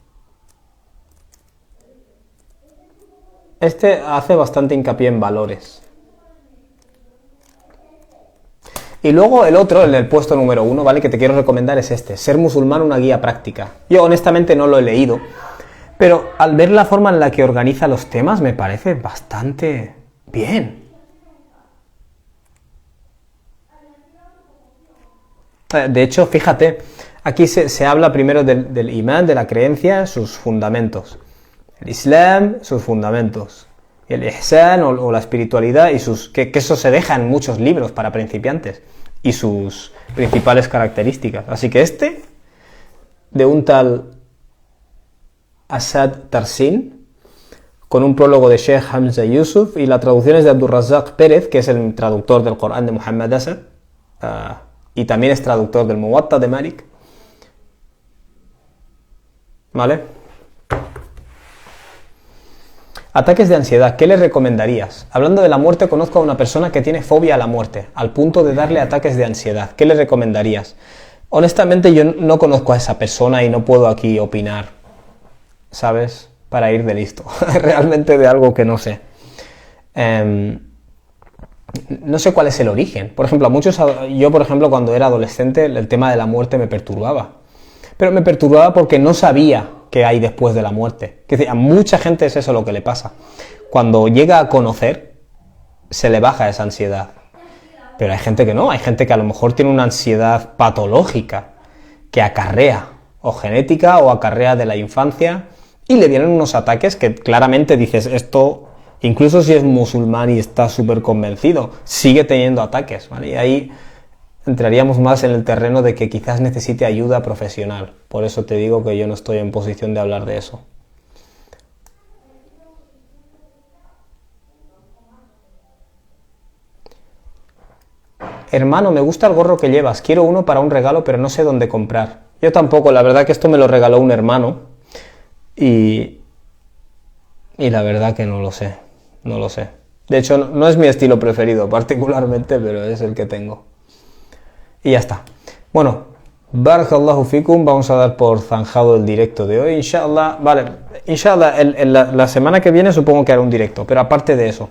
Este hace bastante hincapié en valores. Y luego el otro, el del puesto número 1, ¿vale? Que te quiero recomendar es este, Ser musulmán, una guía práctica. Yo honestamente no lo he leído, pero al ver la forma en la que organiza los temas me parece bastante bien. De hecho, fíjate, aquí se habla primero del imán, de la creencia, sus fundamentos. El Islam, sus fundamentos. El ihsan o la espiritualidad, y que eso se deja en muchos libros para principiantes, y sus principales características. Así que este, de un tal Asad Tarsin, con un prólogo de Sheikh Hamza Yusuf, y la traducción es de Abdul Razak Pérez, que es el traductor del Corán de Muhammad Asad, y también es traductor del Muwatta de Malik. ¿Vale? Ataques de ansiedad, ¿qué le recomendarías? Hablando de la muerte, conozco a una persona que tiene fobia a la muerte, al punto de darle ataques de ansiedad. ¿Qué le recomendarías? Honestamente, yo no conozco a esa persona y no puedo aquí opinar, ¿sabes? Para ir de listo. Realmente de algo que no sé. No sé cuál es el origen. Por ejemplo, yo, por ejemplo, cuando era adolescente, el tema de la muerte me perturbaba. Pero me perturbaba porque no sabía qué hay después de la muerte. Es decir, a mucha gente es eso lo que le pasa. Cuando llega a conocer, se le baja esa ansiedad. Pero hay gente que no, hay gente que a lo mejor tiene una ansiedad patológica que acarrea, o genética, o acarrea de la infancia, y le vienen unos ataques que claramente dices, esto, incluso si es musulmán y está súper convencido, sigue teniendo ataques, ¿vale? Y ahí entraríamos más en el terreno de que quizás necesite ayuda profesional. Por eso te digo que yo no estoy en posición de hablar de eso. Hermano, me gusta el gorro que llevas, quiero uno para un regalo, pero no sé dónde comprar. Yo tampoco, la verdad que esto me lo regaló un hermano y la verdad que no lo sé, no lo sé. De hecho, no es mi estilo preferido particularmente, pero es el que tengo. Y ya está. Bueno, Barakallahu fikum, vamos a dar por zanjado el directo de hoy, inshallah. Vale, inshallah, la semana que viene supongo que haré un directo, pero aparte de eso,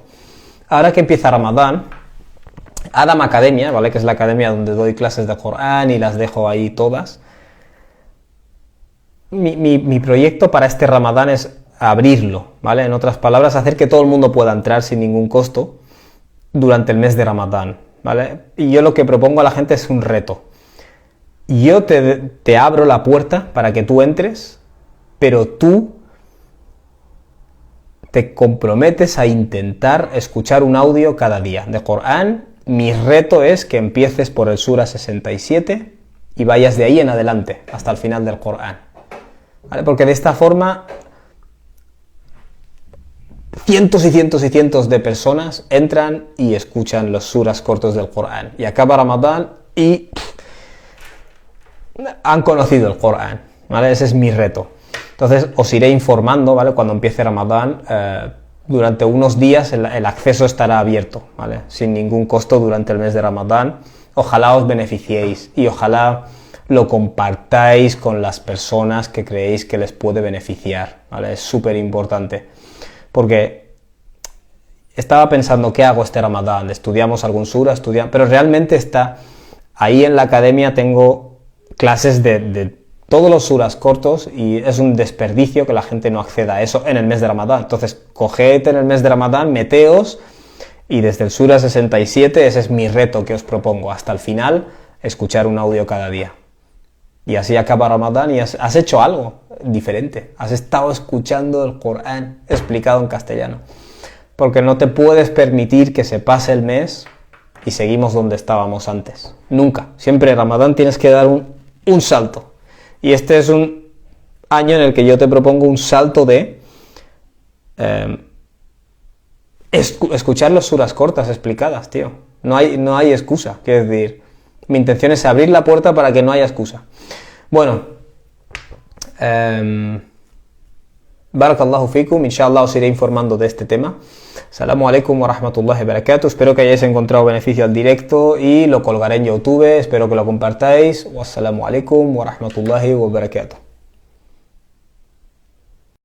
ahora que empieza Ramadán, Adam Academia, ¿vale? Que es la academia donde doy clases de Corán y las dejo ahí todas. Mi proyecto para este Ramadán es abrirlo, ¿vale? En otras palabras, hacer que todo el mundo pueda entrar sin ningún costo durante el mes de Ramadán, ¿vale? Y yo lo que propongo a la gente es un reto. Yo te abro la puerta para que tú entres, pero tú te comprometes a intentar escuchar un audio cada día de Corán. Mi reto es que empieces por el Sura 67 y vayas de ahí en adelante hasta el final del Corán, ¿vale? Porque de esta forma cientos y cientos y cientos de personas entran y escuchan los suras cortos del Corán. Y acaba Ramadán y han conocido el Corán, ¿vale? Ese es mi reto. Entonces os iré informando, ¿vale? Cuando empiece Ramadán, durante unos días el acceso estará abierto, ¿vale? Sin ningún costo durante el mes de Ramadán. Ojalá os beneficiéis y ojalá lo compartáis con las personas que creéis que les puede beneficiar, ¿vale? Es súper importante. Porque estaba pensando, ¿qué hago este Ramadán? ¿Estudiamos algún sura? Pero realmente está ahí en la academia, tengo clases de todos los suras cortos y es un desperdicio que la gente no acceda a eso en el mes de Ramadán. Entonces, coged en el mes de Ramadán, meteos y desde el sura 67, ese es mi reto que os propongo, hasta el final, escuchar un audio cada día. Y así acaba Ramadán y has hecho algo diferente. Has estado escuchando el Corán explicado en castellano. Porque no te puedes permitir que se pase el mes y seguimos donde estábamos antes. Nunca. Siempre en Ramadán tienes que dar un salto. Y este es un año en el que yo te propongo un salto de escuchar las suras cortas explicadas, tío. No hay excusa, quiero decir. Mi intención es abrir la puerta para que no haya excusa. Bueno, Barakallahu fikum, inshallah os iré informando de este tema. Assalamu alaikum wa rahmatullahi wa barakatuh. Espero que hayáis encontrado beneficio al directo y lo colgaré en YouTube. Espero que lo compartáis. Wassalamu alaikum wa rahmatullahi wa barakatuh.